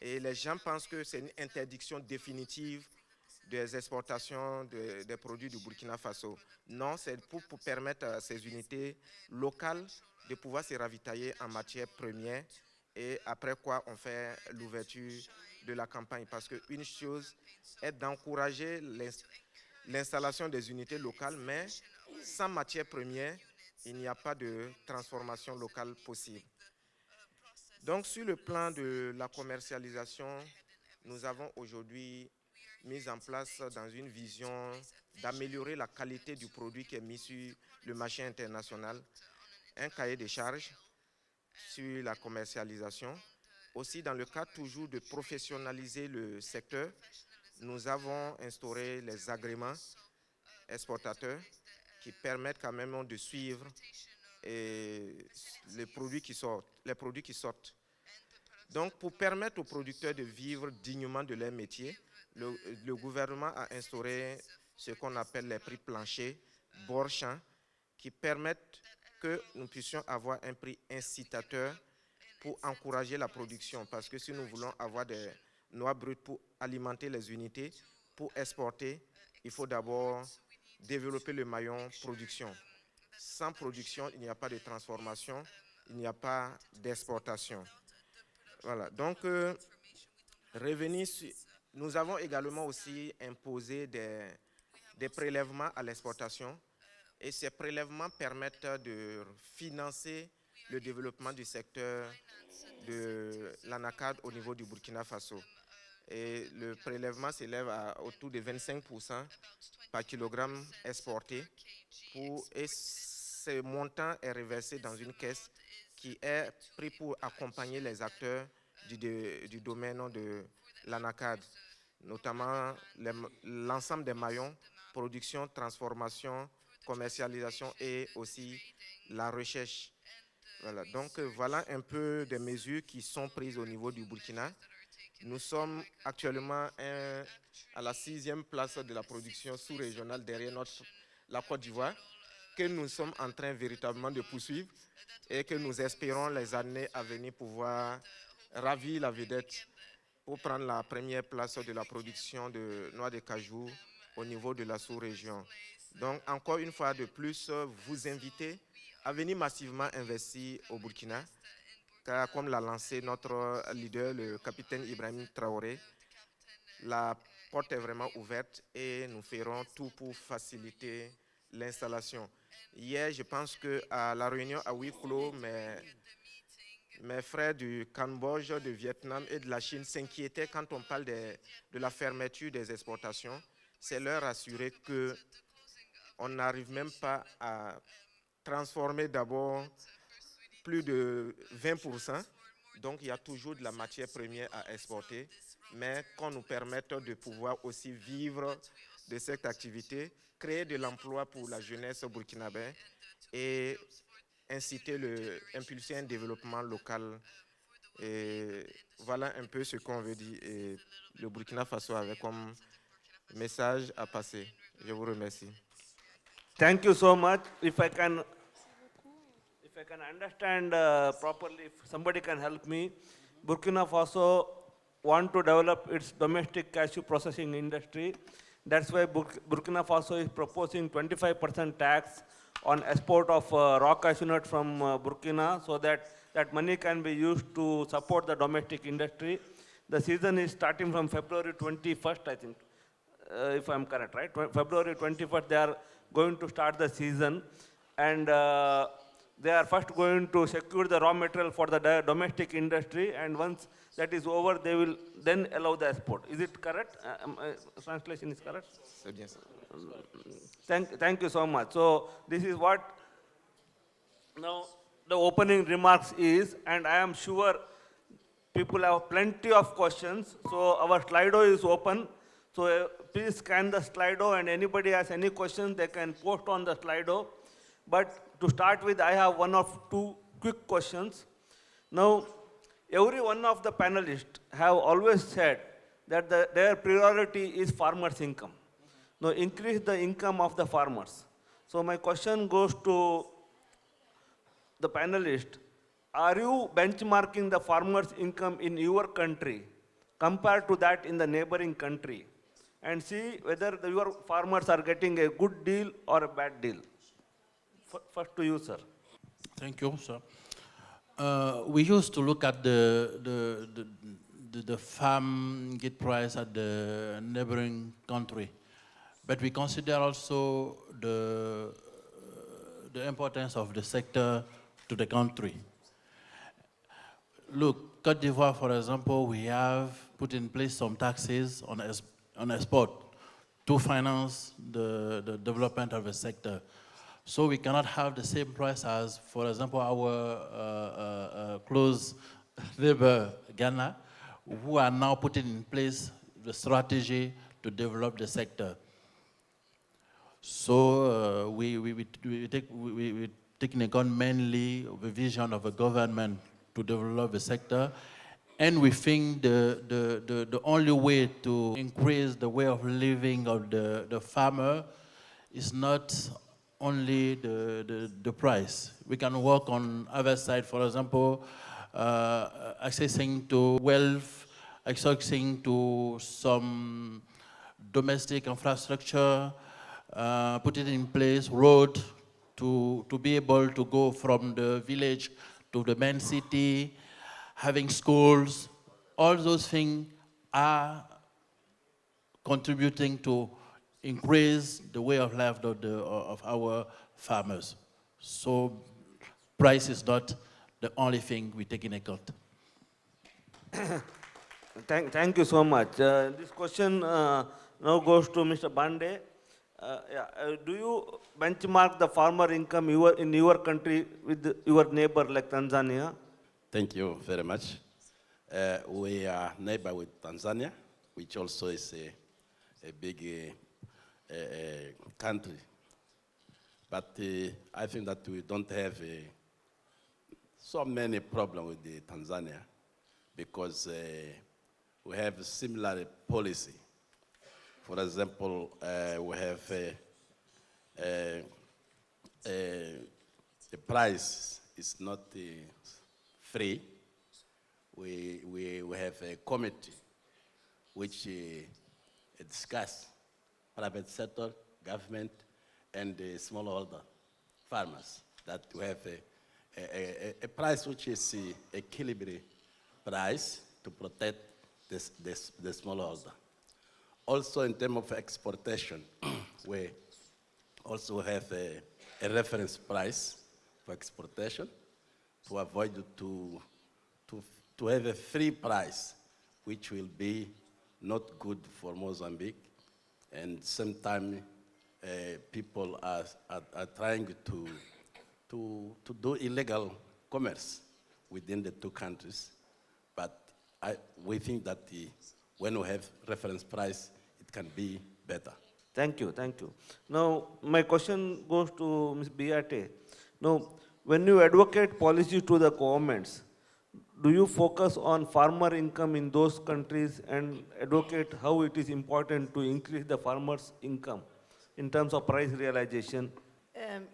Speaker 12: et les gens pensent que c'est une interdiction définitive des exportations des produits du Burkina Faso. Non, c'est pour permettre à ces unités locales de pouvoir se ravitailler en matière première et après quoi on fait l'ouverture de la campagne. Parce qu'une chose est d'encourager l'installation des unités locales, mais sans matière première, il n'y a pas de transformation locale possible. Donc, sur le plan de la commercialisation, nous avons aujourd'hui mis en place dans une vision d'améliorer la qualité du produit qui est mis sur le marché international, un cahier de charges sur la commercialisation. Aussi, dans le cadre toujours de professionnaliser le secteur, nous avons instauré les agréments exportateurs qui permettent quand même de suivre les produits qui sortent. Donc, pour permettre aux producteurs de vivre dignement de leur métier, le gouvernement a instauré ce qu'on appelle les prix planchers, bord champ, qui permettent que nous puissions avoir un prix incitateur pour encourager la production. Parce que si nous voulons avoir des noix brutes pour alimenter les unités, pour exporter, il faut d'abord développer le maillon production. Sans production, il n'y a pas de transformation, il n'y a pas d'exportation. Voilà, donc nous avons également aussi imposé des prélèvements à l'exportation et ces prélèvements permettent de financer le développement du secteur de l'anacarde au niveau du Burkina Faso. Et le prélèvement s'élève à autour de 25% par kilogramme exporté. Et ce montant est reversé dans une caisse qui est pris pour accompagner les acteurs du domaine de l'anacade, notamment l'ensemble des maillons, production, transformation, commercialisation et aussi la recherche. Voilà, donc voilà un peu des mesures qui sont prises au niveau du Burkina. Nous sommes actuellement à la 6e place de la production sous-régionale derrière la Côte d'Ivoire, que nous sommes en train véritablement de poursuivre et que nous espérons les années à venir pouvoir ravir la vedette pour prendre la première place de la production de noix de cajou au niveau de la sous-région. Donc, encore une fois de plus, vous invitez à venir massivement investir au Burkina, car comme l'a lancé notre leader, le capitaine Ibrahim Traoré, la porte est vraiment ouverte et nous ferons tout pour faciliter l'installation. Hier, je pense qu'à la réunion à huis clos, mes frères du Cambodge, du Vietnam et de la Chine s'inquiétaient quand on parle de la fermeture des exportations. C'est leur assurer qu'on n'arrive même pas à transformer d'abord plus de 20%. Donc, il y a toujours de la matière première à exporter, mais qu'on nous permette de pouvoir aussi vivre de cette activité, créer de l'emploi pour la jeunesse burkinabé et impulser un développement local. Et voilà un peu ce qu'on veut dire. Et le Burkina Faso avait comme message à passer. Je vous remercie.
Speaker 3: Thank you so much. If I can understand properly, if somebody can help me, Burkina Faso want to develop its domestic cashew processing industry. That's why Burkina Faso is proposing 25% tax on export of raw cashew nut from Burkina, so that money can be used to support the domestic industry. The season is starting from February 21st, I think, if I'm correct, right? February 21st, they are going to start the season, and they are first going to secure the raw material for the domestic industry, and once that is over, they will then allow the export. Is it correct? Translation is correct?
Speaker 12: Yes.
Speaker 3: Thank you so much. So this is what now the opening remarks is, and I am sure people have plenty of questions. So our Slido is open. So please scan the Slido, and anybody has any questions, they can post on the Slido. But to start with, I have one or two quick questions. Now, every one of the panelists have always said that their priority is farmers' income. Now, increase the income of the farmers. So my question goes to the panelists. Are you benchmarking the farmers' income in your country compared to that in the neighboring country, and see whether your farmers are getting a good deal or a bad deal? First to you, sir.
Speaker 4: Thank you, sir. We used to look at the farm gate price at the neighboring country, but we consider also the importance of the sector to the country. Look, Cote d'Ivoire, for example, we have put in place some taxes on export to finance the development of the sector. So we cannot have the same price as, for example, our close neighbor, Ghana, who are now putting in place the strategy to develop the sector. So we take in account mainly the vision of the government to develop the sector, and we think the only way to increase the way of living of the farmer is not only the price. We can work on other side, for example, accessing to wealth, accessing to some domestic infrastructure, putting in place road to be able to go from the village to the main city, having schools. All those things are contributing to increase the way of life of our farmers. So price is not the only thing we take in account.
Speaker 3: Thank you so much. This question now goes to Mr. Bande. Do you benchmark the farmer income in your country with your neighbor like Tanzania?
Speaker 10: Thank you very much. We are neighbor with Tanzania, which also is a big country. But I think that we don't have so many problems with the Tanzania because we have a similar policy. For example, we have the price is not free. We have a committee which discuss private sector, government, and the smallholder farmers, that we have a price which is a equilibrium price to protect the smallholder. Also in terms of exportation, we also have a reference price for exportation to avoid to have a free price, which will be not good for Mozambique, and sometimes people are trying to do illegal commerce within the two countries, but we think that when we have reference price, it can be better.
Speaker 3: Thank you. Now, my question goes to Ms. Beate. Now, when you advocate policy to the governments, do you focus on farmer income in those countries and advocate how it is important to increase the farmers' income in terms of price realization?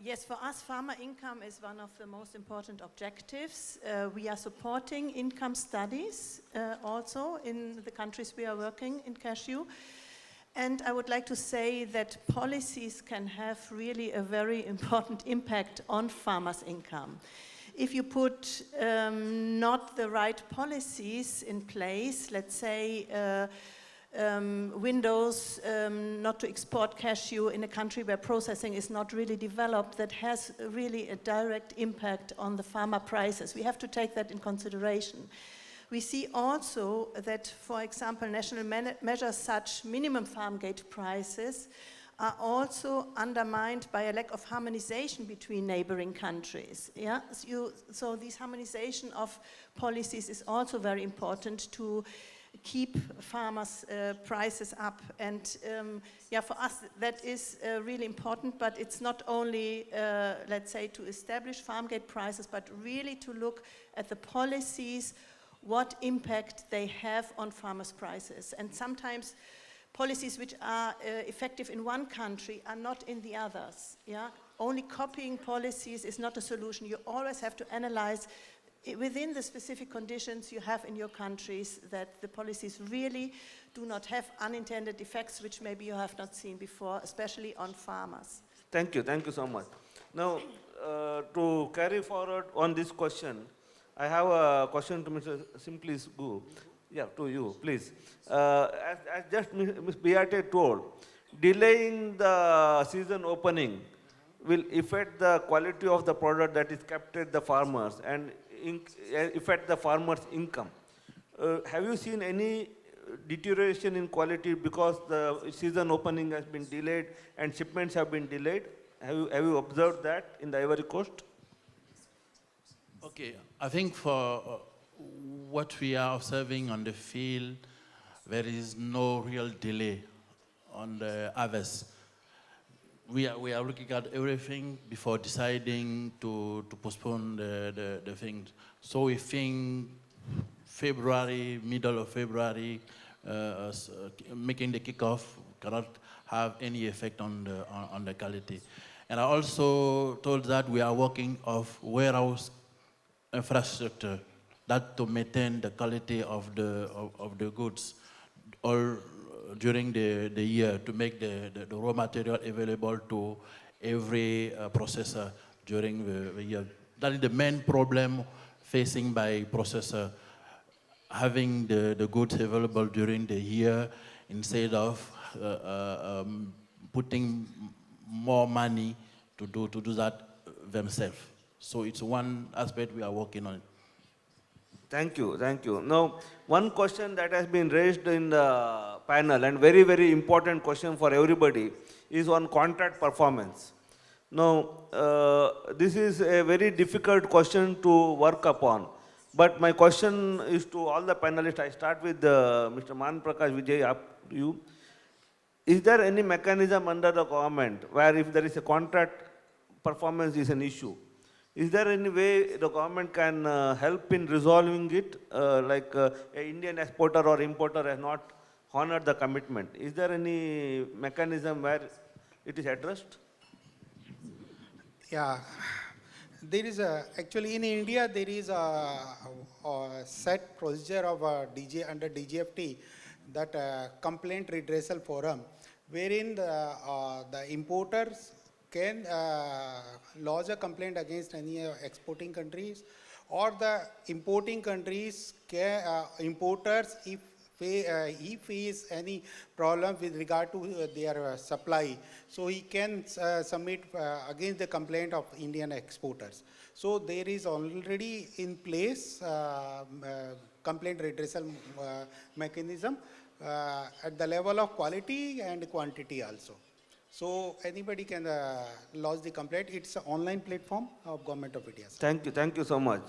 Speaker 6: Yes, for us, farmer income is one of the most important objectives. We are supporting income studies also in the countries we are working in cashew. And I would like to say that policies can have really a very important impact on farmers' income. If you put not the right policies in place, let's say windows not to export cashew in a country where processing is not really developed, that has really a direct impact on the farmer prices. We have to take that in consideration. We see also that, for example, national measures such minimum farm gate prices are also undermined by a lack of harmonization between neighboring countries. Yeah? So this harmonization of policies is also very important to keep farmers' prices up. And for us, that is really important, but it's not only, let's say, to establish farm gate prices, but really to look at the policies, what impact they have on farmers' prices. And sometimes policies which are effective in one country are not in the others. Yeah? Only copying policies is not a solution. You always have to analyze within the specific conditions you have in your countries that the policies really do not have unintended effects which maybe you have not seen before, especially on farmers.
Speaker 3: Thank you so much. Now, to carry forward on this question, I have a question to Mr. Simplice. Yeah, to you, please. As just Ms. Beate told, delaying the season opening will affect the quality of the product that is kept at the farmers and affect the farmers' income. Have you seen any deterioration in quality because the season opening has been delayed and shipments have been delayed? Have you observed that in the Ivory Coast?
Speaker 4: Okay, I think for what we are observing on the field, there is no real delay on the harvest. We are looking at everything before deciding to postpone the things. So we think February, middle of February, making the kickoff cannot have any effect on the quality. And I also told that we are working of warehouse infrastructure that to maintain the quality of the goods all during the year, to make the raw material available to every processor during the year. That is the main problem facing by processor, having the goods available during the year instead of putting more money to do that themselves. So it's one aspect we are working on.
Speaker 3: Thank you, thank you. Now, one question that has been raised in the panel, and very, very important question for everybody, is on contract performance. Now, this is a very difficult question to work upon. But my question is to all the panelists. I start with Mr. Man Prakash, Vijay, up to you. Is there any mechanism under the government where if there is a contract performance is an issue, is there any way the government can help in resolving it, like an Indian exporter or importer has not honored the commitment? Is there any mechanism where it is addressed?
Speaker 5: Yeah, there is actually in India there is a set procedure of under DGFT, that complaint redressal forum, wherein the importers can lodge a complaint against any exporting countries, or the importing countries can, importers, if he face any problem with regard to their supply, so he can submit against the complaint of Indian exporters. So there is already in place complaint redressal mechanism at the level of quality and quantity also. So anybody can lodge the complaint. It's an online platform of Government of India.
Speaker 3: Thank you so much.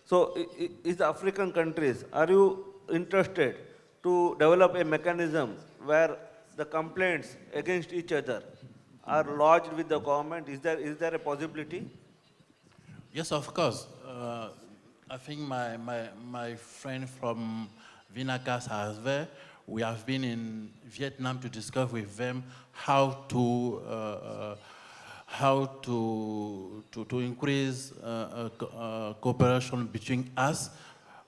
Speaker 3: So is the African countries, are you interested to develop a mechanism where the complaints against each other are lodged with the government? Is there a possibility?
Speaker 4: Yes, of course. I think my friend from Vinakas has there. We have been in Vietnam to discuss with them how to increase cooperation between us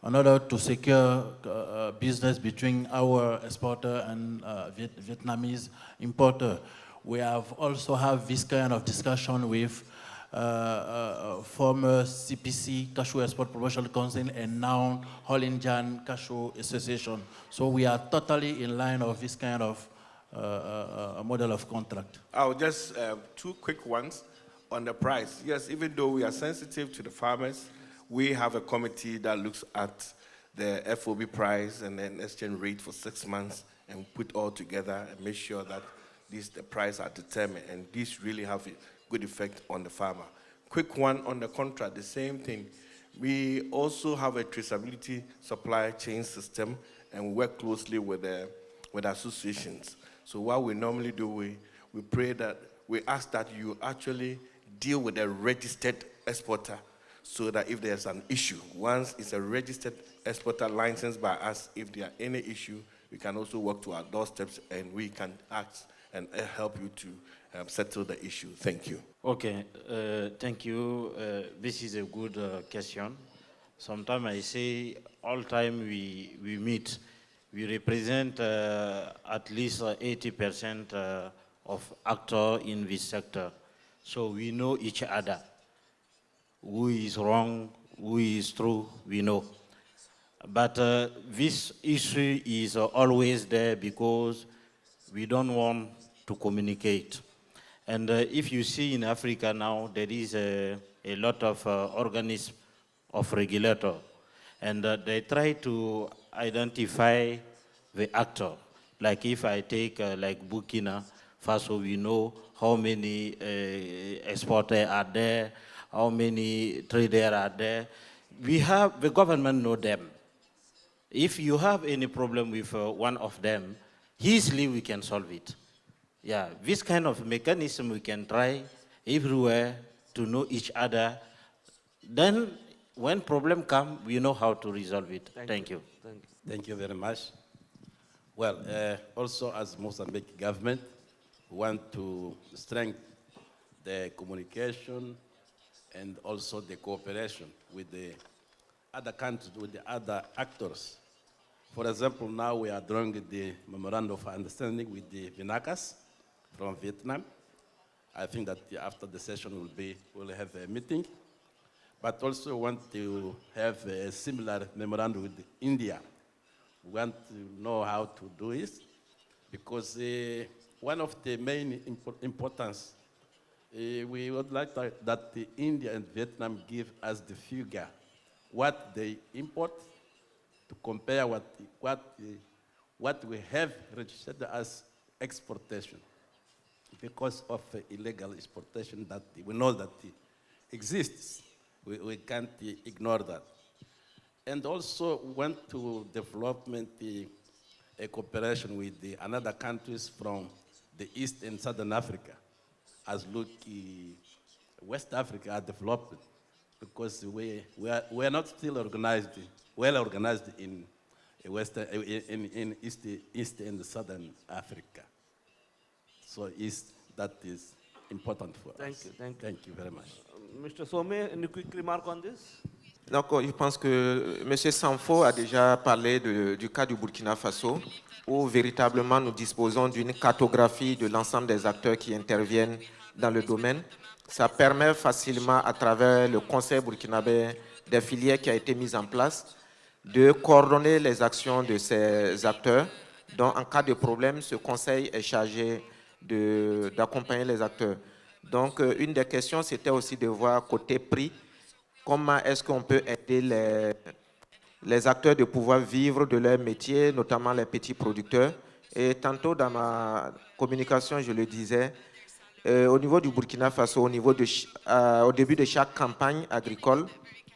Speaker 4: in order to secure business between our exporter and Vietnamese importer. We have also have this kind of discussion with former CPC, Cashew Export Promotion Council, and now All Indian Cashew Association. So we are totally in line of this kind of model of contract.
Speaker 7: I'll just, two quick ones on the price. Yes, even though we are sensitive to the farmers, we have a committee that looks at the FOB price and then exchange rate for 6 months and put all together and make sure that the price are determined, and these really have a good effect on the farmer. Quick one on the contract, the same thing. We also have a traceability supply chain system, and we work closely with associations. So what we normally do, we ask that you actually deal with a registered exporter, so that if there's an issue, once it's a registered exporter licensed by us, if there are any issue, we can also work to our doorsteps and we can act and help you to settle the issue. Thank you.
Speaker 8: Okay, thank you. This is a good question. Sometimes I say all time we meet, we represent at least 80% of actors in this sector. So we know each other. Who is wrong, who is true, we know. But this issue is always there because we don't want to communicate. And if you see in Africa now, there is a lot of organisms of regulator, and they try to identify the actor. Like if I take like Burkina Faso, we know how many exporters are there, how many traders are there. The government know them. If you have any problem with one of them, easily we can solve it. Yeah, this kind of mechanism we can try everywhere to know each other. Then when problem come, we know how to resolve it. Thank you.
Speaker 10: Thank you very much. Well, also as Mozambique government, we want to strengthen the communication and also the cooperation with the other countries, with the other actors. For example, now we are drawing the memorandum of understanding with the Vinakas from Vietnam. I think that after the session we'll have a meeting, but also want to have a similar memorandum with India. We want to know how to do it, because one of the main importance, we would like that India and Vietnam give us the figure, what they import to compare what we have registered as exportation because of illegal exportation that we know that exists. We can't ignore that. And also want to development a cooperation with the another countries from the East and Southern Africa, as look West Africa are developing, because we are not still organized, well organized in Western, in East and Southern Africa. So that is important for us. Thank you very much.
Speaker 3: Mr. Some, any quick remark on this?
Speaker 12: Donc, je pense que M. Sanfo a déjà parlé du cas du Burkina Faso, où véritablement nous disposons d'une cartographie de l'ensemble des acteurs qui interviennent dans le domaine. Ça permet facilement, à travers le Conseil burkinabé des filières qui a été mis en place, de coordonner les actions de ces acteurs. Donc, en cas de problème, ce Conseil est chargé d'accompagner les acteurs. Donc, une des questions, c'était aussi de voir côté prix, comment est-ce qu'on peut aider les acteurs de pouvoir vivre de leur métier, notamment les petits producteurs. Et tantôt dans ma communication, je le disais, au niveau du Burkina Faso, au début de chaque campagne agricole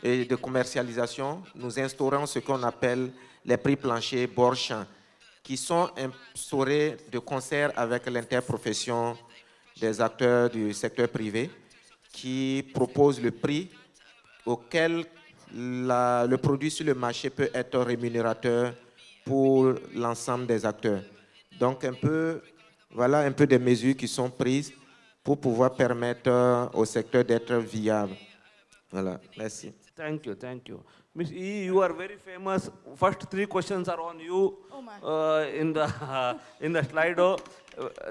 Speaker 12: et de commercialisation, nous instaurons ce qu'on appelle les prix planchers bord-champ, qui sont instaurés de concert avec l'interprofession des acteurs du secteur privé, qui proposent le prix auquel le produit sur le marché peut être rémunérateur pour l'ensemble des acteurs. Donc, voilà un peu des mesures qui sont prises pour pouvoir permettre au secteur d'être viable. Voilà, merci.
Speaker 3: Thank you. Ms. Yiyi, you are very famous. First 3 questions are on you.
Speaker 11: Oh my.
Speaker 3: In the Slido.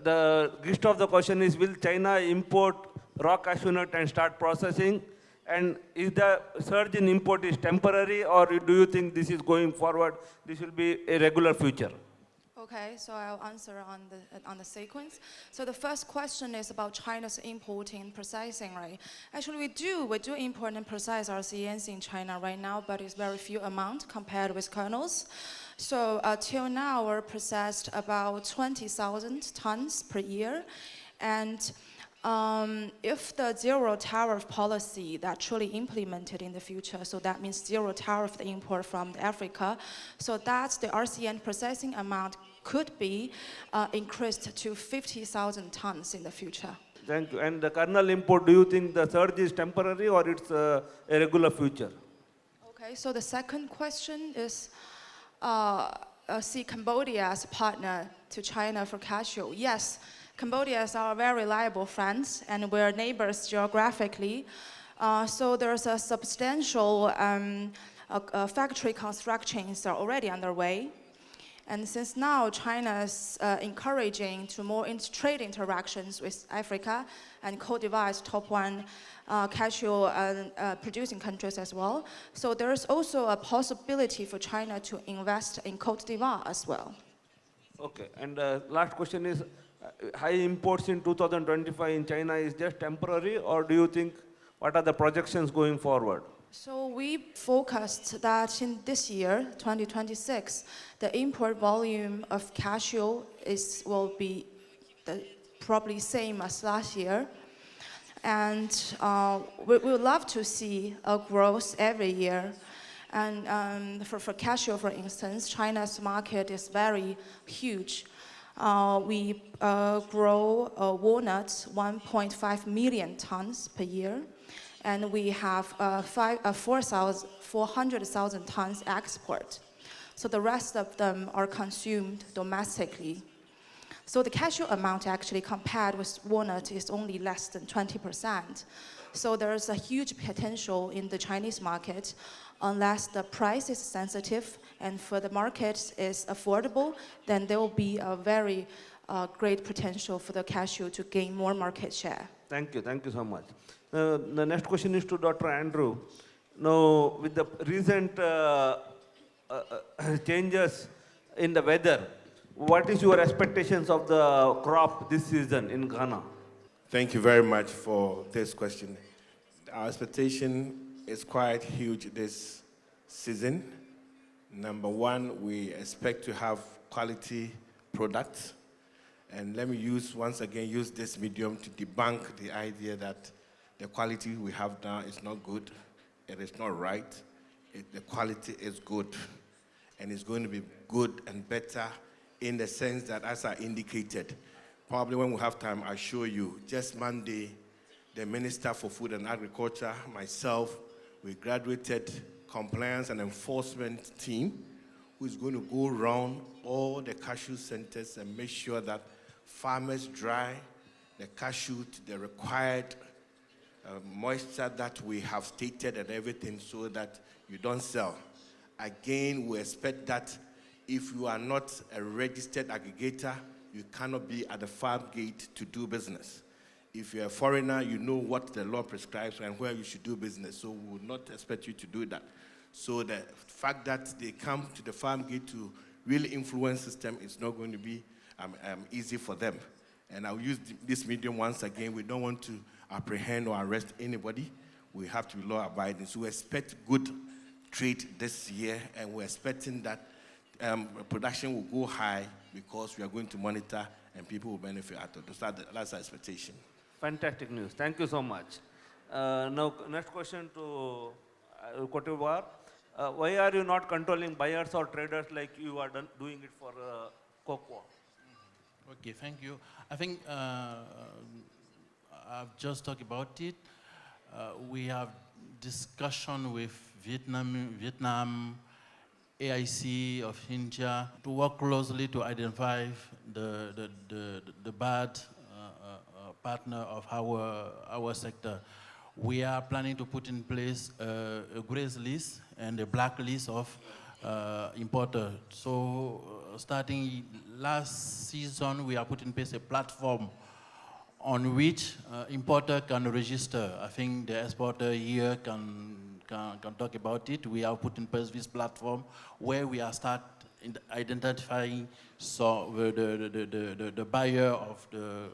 Speaker 3: The gist of the question is, will China import raw cashew nut and start processing? And is the surge in import is temporary, or do you think this is going forward, this will be a regular feature?
Speaker 11: Okay, so I'll answer on the sequence. So the first question is about China's importing and processing, right? Actually, we do import and process our CNs in China right now, but it's very few amount compared with kernels. So till now, we're processed about 20,000 tons per year, and if the zero tariff policy that truly implemented in the future, so that means zero tariff the import from Africa, so that's the RCN processing amount could be increased to 50,000 tons in the future.
Speaker 3: Thank you. And the kernel import, do you think the surge is temporary or it's a regular future?
Speaker 11: Okay, so the second question is, see Cambodia as a partner to China for cashew. Yes. Cambodia is our very reliable friends, and we're neighbors geographically. So there's a substantial factory constructions are already underway. And since now China is encouraging to more trade interactions with Africa, and Cote d'Ivoire is top 1 cashew producing countries as well. So there's also a possibility for China to invest in Cote d'Ivoire as well.
Speaker 3: Okay, and last question is, high imports in 2025 in China is just temporary, or do you think, what are the projections going forward?
Speaker 11: So we focused that in this year, 2026, the import volume of cashew will be probably same as last year. And we would love to see a growth every year. And for cashew, for instance, China's market is very huge. We grow walnuts 1.5 million tons per year, and we have 400,000 tons export. So the rest of them are consumed domestically. So the cashew amount actually compared with walnut is only less than 20%. So there's a huge potential in the Chinese market unless the price is sensitive and for the market is affordable, then there will be a very great potential for the cashew to gain more market share.
Speaker 3: Thank you so much. The next question is to Dr. Andrew. Now, with the recent changes in the weather, what is your expectations of the crop this season in Ghana?
Speaker 7: Thank you very much for this question. Our expectation is quite huge this season. Number one, we expect to have quality products. And let me once again use this medium to debunk the idea that the quality we have now is not good. It is not right. The quality is good. And it's going to be good and better in the sense that, as I indicated, probably when we have time, I'll show you. Just Monday, the Minister for Food and Agriculture, myself, we graduated compliance and enforcement team who is going to go around all the cashew centers and make sure that farmers dry the cashew to the required moisture that we have stated and everything so that you don't sell. Again, we expect that if you are not a registered aggregator, you cannot be at the farm gate to do business. If you're a foreigner, you know what the law prescribes and where you should do business, so we would not expect you to do that. So the fact that they come to the farm gate to really influence system is not going to be easy for them. And I'll use this medium once again. We don't want to apprehend or arrest anybody. We have to be law-abiding. So we expect good trade this year, and we're expecting that production will go high because we are going to monitor and people will benefit out of it. That's our expectation.
Speaker 3: Fantastic news. Thank you so much. Now, next question to Cote d'Ivoire. Why are you not controlling buyers or traders like you are doing it for cocoa?
Speaker 4: Okay, thank you. I think I've just talked about it. We have discussion with Vietnam, AIC of India to work closely to identify the bad partner of our sector. We are planning to put in place a gray list and a black list of importer. So starting last season, we are putting in place a platform on which importer can register. I think the exporter here can talk about it. We have put in place this platform where we are identifying the buyer of the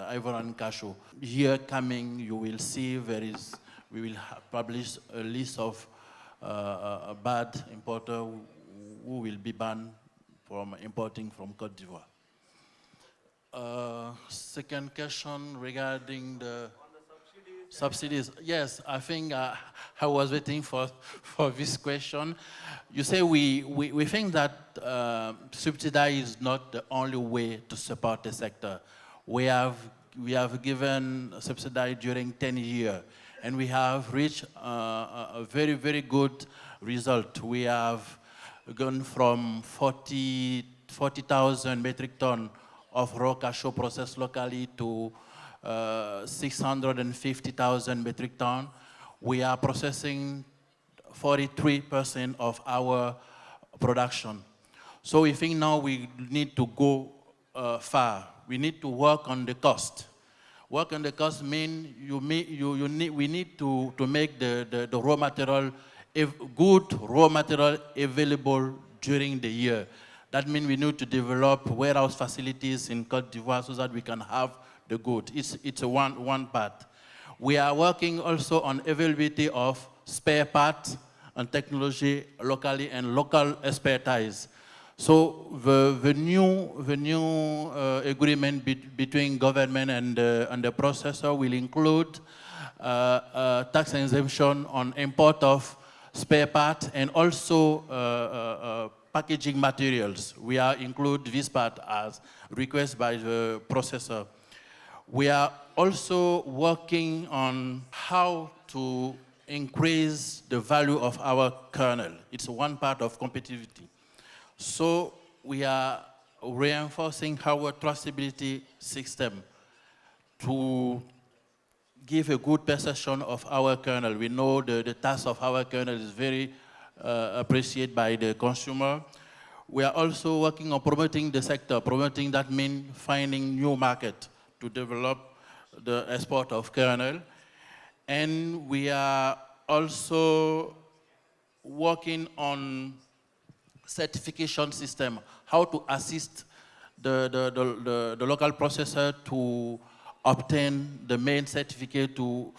Speaker 4: Ivorian cashew. Here coming, you will see we will publish a list of a bad importer who will be banned from importing from Cote d'Ivoire. Second question regarding the subsidies. Yes, I think I was waiting for this question. You say we think that subsidy is not the only way to support the sector. We have given subsidy during 10 years, and we have reached a very, very good result. We have gone from 40,000 metric ton of raw cashew processed locally to 650,000 metric ton. We are processing 43% of our production. So we think now we need to go far. We need to work on the cost. Work on the cost means we need to make the raw material, good raw material available during the year. That means we need to develop warehouse facilities in Cote d'Ivoire so that we can have the good. It's one part. We are working also on availability of spare parts and technology locally and local expertise. So the new agreement between government and the processor will include tax exemption on import of spare parts and also packaging materials. We are include this part as request by the processor. We are also working on how to increase the value of our kernel. It's one part of competitivity. So we are reinforcing our traceability system to give a good perception of our kernel. We know the taste of our kernel is very appreciated by the consumer. We are also working on promoting the sector. Promoting, that means finding new market to develop the export of kernel. And we are also working on certification system, how to assist the local processor to obtain the main certificate to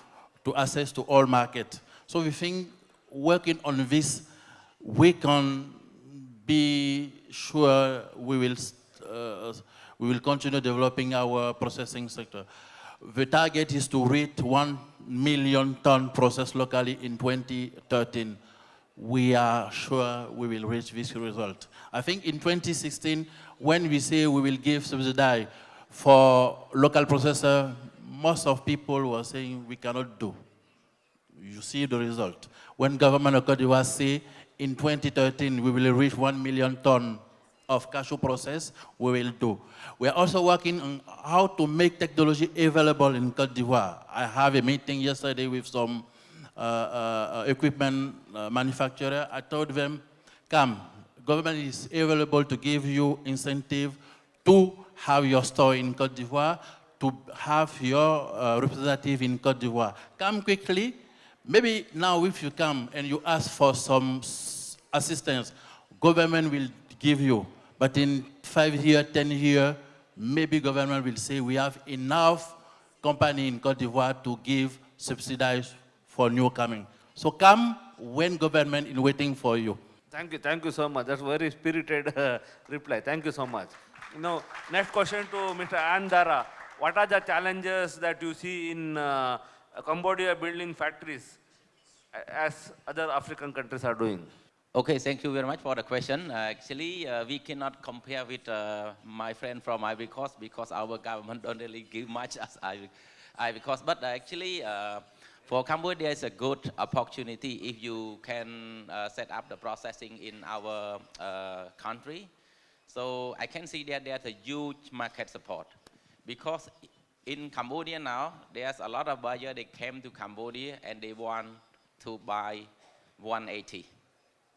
Speaker 4: access to all market. So we think working on this, we can be sure we will continue developing our processing sector. The target is to reach 1 million ton processed locally in 2013. We are sure we will reach this result. I think in 2016, when we say we will give subsidy for local processor, most of people were saying we cannot do. You see the result. When government of Cote d'Ivoire say in 2013 we will reach 1 million ton of cashew process, we will do. We are also working on how to make technology available in Cote d'Ivoire. I have a meeting yesterday with some equipment manufacturer. I told them, come, government is available to give you incentive to have your store in Cote d'Ivoire, to have your representative in Cote d'Ivoire. Come quickly. Maybe now if you come and you ask for some assistance, government will give you. But in 5 years, 10 years, maybe government will say we have enough company in Cote d'Ivoire to give subsidies for new coming. So come when government is waiting for you.
Speaker 3: Thank you so much. That's a very spirited reply. Thank you so much. Now, next question to Mr. Dara. What are the challenges that you see in Cambodia building factories as other African countries are doing?
Speaker 9: Okay, thank you very much for the question. Actually, we cannot compare with my friend from Ivory Coast because our government don't really give much as Ivory Coast. But actually, for Cambodia, it's a good opportunity if you can set up the processing in our country. So I can see that there's a huge market support because in Cambodia now, there's a lot of buyers, they came to Cambodia and they want to buy 180.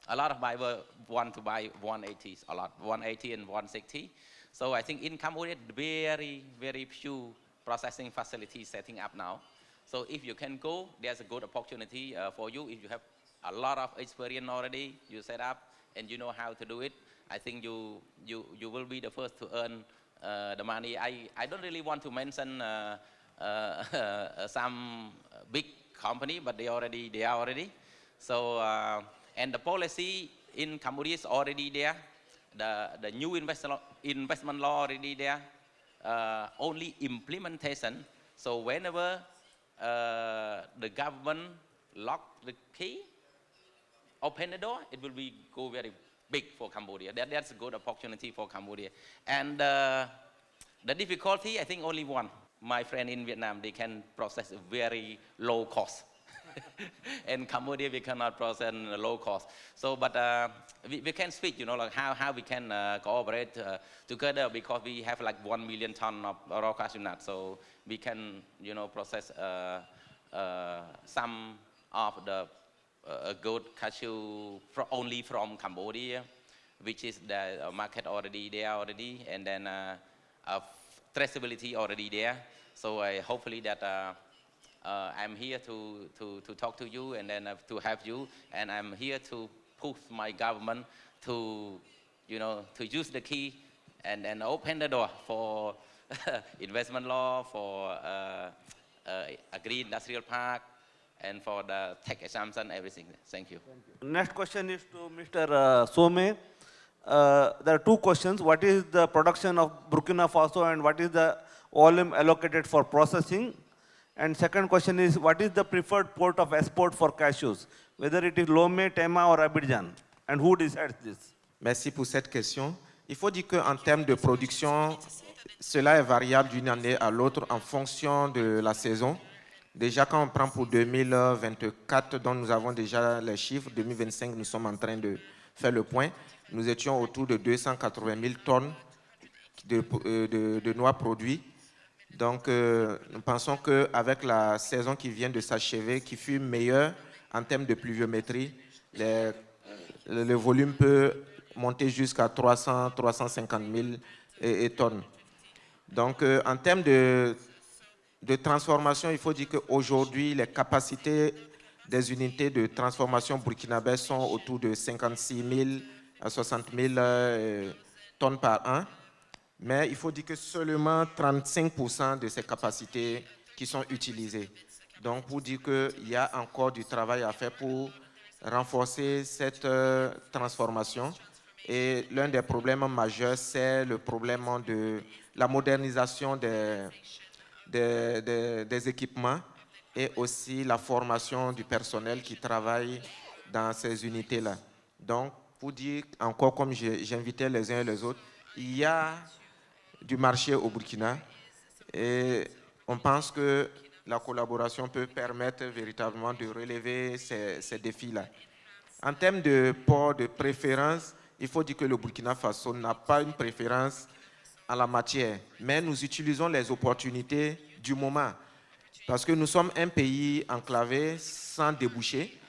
Speaker 9: A lot of buyers want to buy 180s, a lot, 180 and 160. So I think in Cambodia, very, very few processing facilities setting up now. So if you can go, there's a good opportunity for you. If you have a lot of experience already, you set up and you know how to do it, I think you will be the first to earn the money. I don't really want to mention some big company, but they are already. So, and the policy in Cambodia is already there. The new investment law already there. Only implementation. So whenever the government lock the key, open the door, it will go very big for Cambodia. That's a good opportunity for Cambodia. And the difficulty, I think only one. My friend in Vietnam, they can process a very low cost. In Cambodia, we cannot process low cost. So, but we can speak, you know, like how we can cooperate together because we have like 1 million ton of raw cashew nut. So we can, you know, process some of the good cashew only from Cambodia, which is the market already there and then traceability already there. So hopefully that I'm here to talk to you and then to help you, and I'm here to push my government to, you know, to use the key and then open the door for investment law, for a green industrial park, and for the tech exemption, everything. Thank you.
Speaker 3: Next question is to Mr. Some. There are two questions. What is the production of Burkina Faso and what is the volume allocated for processing? And second question is, what is the preferred port of export for cashews? Whether it is Lomé, Tema or Abidjan? And who decides this?
Speaker 12: Merci pour cette question. Il faut dire qu'en termes de production, cela est variable d'une année à l'autre en fonction de la saison. Déjà, quand on prend pour 2024, dont nous avons déjà les chiffres, 2025, nous sommes en train de faire le point, nous étions autour de 280 000 tonnes de noix produits. Donc, nous pensons qu'avec la saison qui vient de s'achever, qui fut meilleure en termes de pluviométrie, le volume peut monter jusqu'à 300 350 000 tonnes. Donc, en termes de transformation, il faut dire qu'aujourd'hui, les capacités des unités de transformation burkinabè sont autour de 56 000 à 60 000 tonnes par an. Mais il faut dire que seulement 35% de ces capacités qui sont utilisées. Donc, pour dire qu'il y a encore du travail à faire pour renforcer cette transformation. Et l'un des problèmes majeurs, c'est le problème de la modernisation des équipements et aussi la formation du personnel qui travaille dans ces unités-là. Donc, pour dire encore, comme j'invitais les uns et les autres, il y a du marché au Burkina et on pense que la collaboration peut permettre véritablement de relever ces défis-là. En termes de port de préférence, il faut dire que le Burkina Faso n'a pas une préférence en la matière, mais nous utilisons les opportunités du moment parce que nous sommes un pays enclavé sans débouché.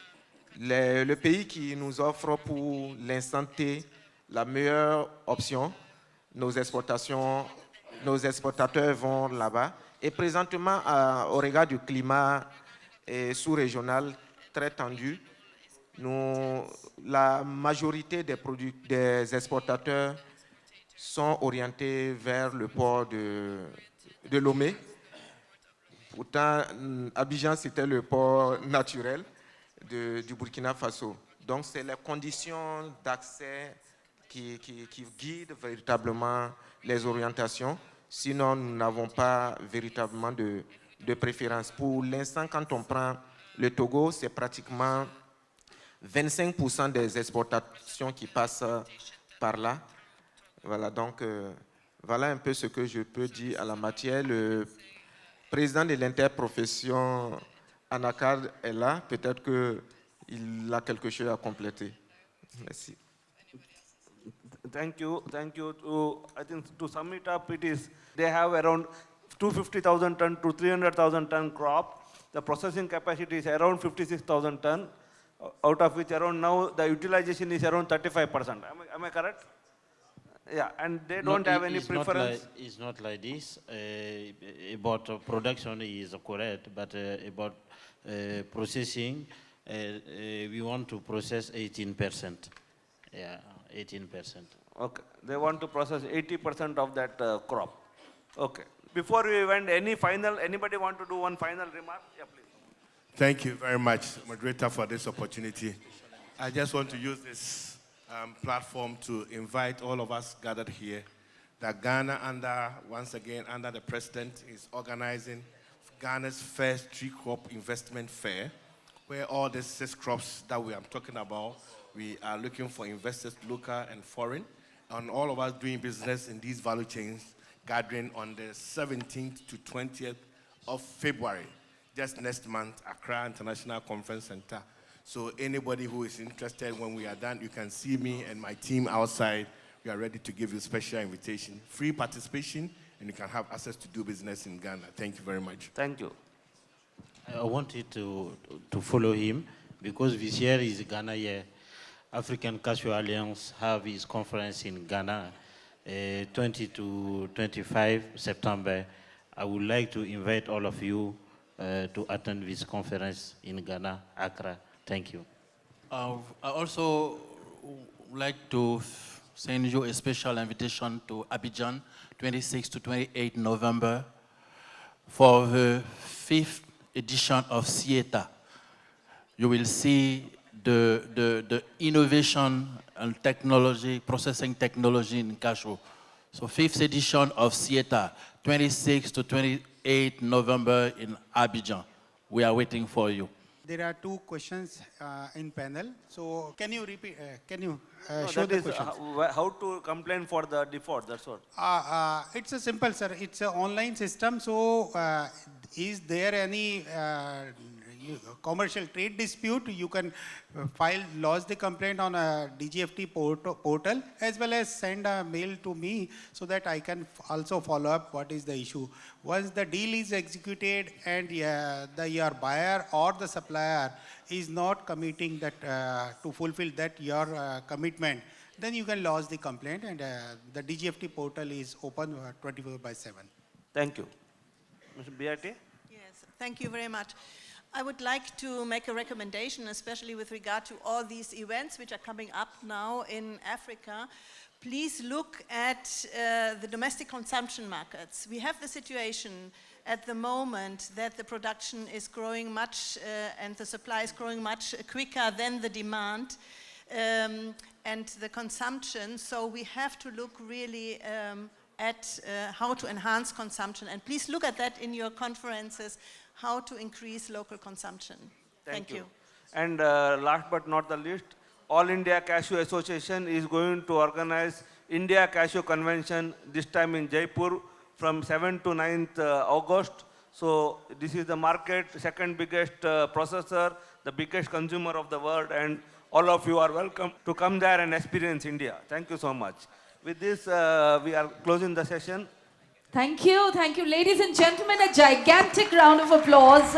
Speaker 12: Le pays qui nous offre pour l'instant T la meilleure option, nos exportateurs vont là-bas. Et présentement, au regard du climat sous-régional très tendu, la majorité des exportateurs sont orientés vers le port de Lomé. Pourtant, Abidjan, c'était le port naturel du Burkina Faso. Donc, c'est les conditions d'accès qui guident véritablement les orientations. Sinon, nous n'avons pas véritablement de préférence. Pour l'instant, quand on prend le Togo, c'est pratiquement 25% des exportations qui passent par là. Voilà, donc, voilà un peu ce que je peux dire à la matière. Le président de l'interprofession, Anakad, est là. Peut-être qu'il a quelque chose à compléter. Merci.
Speaker 3: Thank you. I think to sum it up, they have around 250,000 ton to 300,000 ton crop. The processing capacity is around 56,000 ton, out of which around now the utilization is around 35%. Am I correct? Yeah, and they don't have any preference.
Speaker 8: It's not like this. About production is correct, but about processing, we want to process 18%. Yeah, 18%.
Speaker 3: Okay, they want to process 80% of that crop. Okay. Before we went, anybody want to do one final remark? Yeah, please.
Speaker 7: Thank you very much, Moderator, for this opportunity. I just want to use this platform to invite all of us gathered here that Ghana, once again, under the President, is organizing Ghana's first tree crop investment fair, where all the 6 crops that we are talking about, we are looking for investors, local and foreign, and all of us doing business in these value chains, gathering on the 17th to 20th of February, just next month, Accra International Conference Center. So anybody who is interested, when we are done, you can see me and my team outside. We are ready to give you a special invitation, free participation, and you can have access to do business in Ghana. Thank you very much.
Speaker 3: Thank you.
Speaker 8: I wanted to follow him because this year is Ghana year. African Cashew Alliance have its conference in Ghana, 20 to 25 September. I would like to invite all of you to attend this conference in Ghana, Accra. Thank you.
Speaker 4: I also would like to send you a special invitation to Abidjan, 26 to 28 November, for the 5th edition of CETA. You will see the innovation and technology, processing technology in cashew. So 5th edition of CETA, 26 to 28 November in Abidjan. We are waiting for you.
Speaker 5: There are 2 questions in panel. So can you repeat?
Speaker 3: No,
Speaker 5: show the questions?
Speaker 3: How to complain for the default? That's what.
Speaker 5: It's a simple, sir. It's an online system. So is there any commercial trade dispute? You can lodge the complaint on a DGFT portal, as well as send a mail to me so that I can also follow up what is the issue. Once the deal is executed and your buyer or the supplier is not committing that to fulfill that your commitment, then you can lodge the complaint, and the DGFT portal is open 24/7.
Speaker 3: Thank you. Mr. Beate?
Speaker 6: Yes, thank you very much. I would like to make a recommendation, especially with regard to all these events which are coming up now in Africa. Please look at the domestic consumption markets. We have the situation at the moment that the production is growing much and the supply is growing much quicker than the demand. and the consumption. So we have to look really at how to enhance consumption. And please look at that in your conferences, how to increase local consumption. Thank you.
Speaker 3: And last but not the least, All India Cashew Association is going to organize India Cashew Convention this time in Jaipur from 7th to 9th August. So this is the market, second biggest processor, the biggest consumer of the world, and all of you are welcome to come there and experience India. Thank you so much. With this, we are closing the session.
Speaker 1: Thank you. Thank you. Ladies and gentlemen, a gigantic round of applause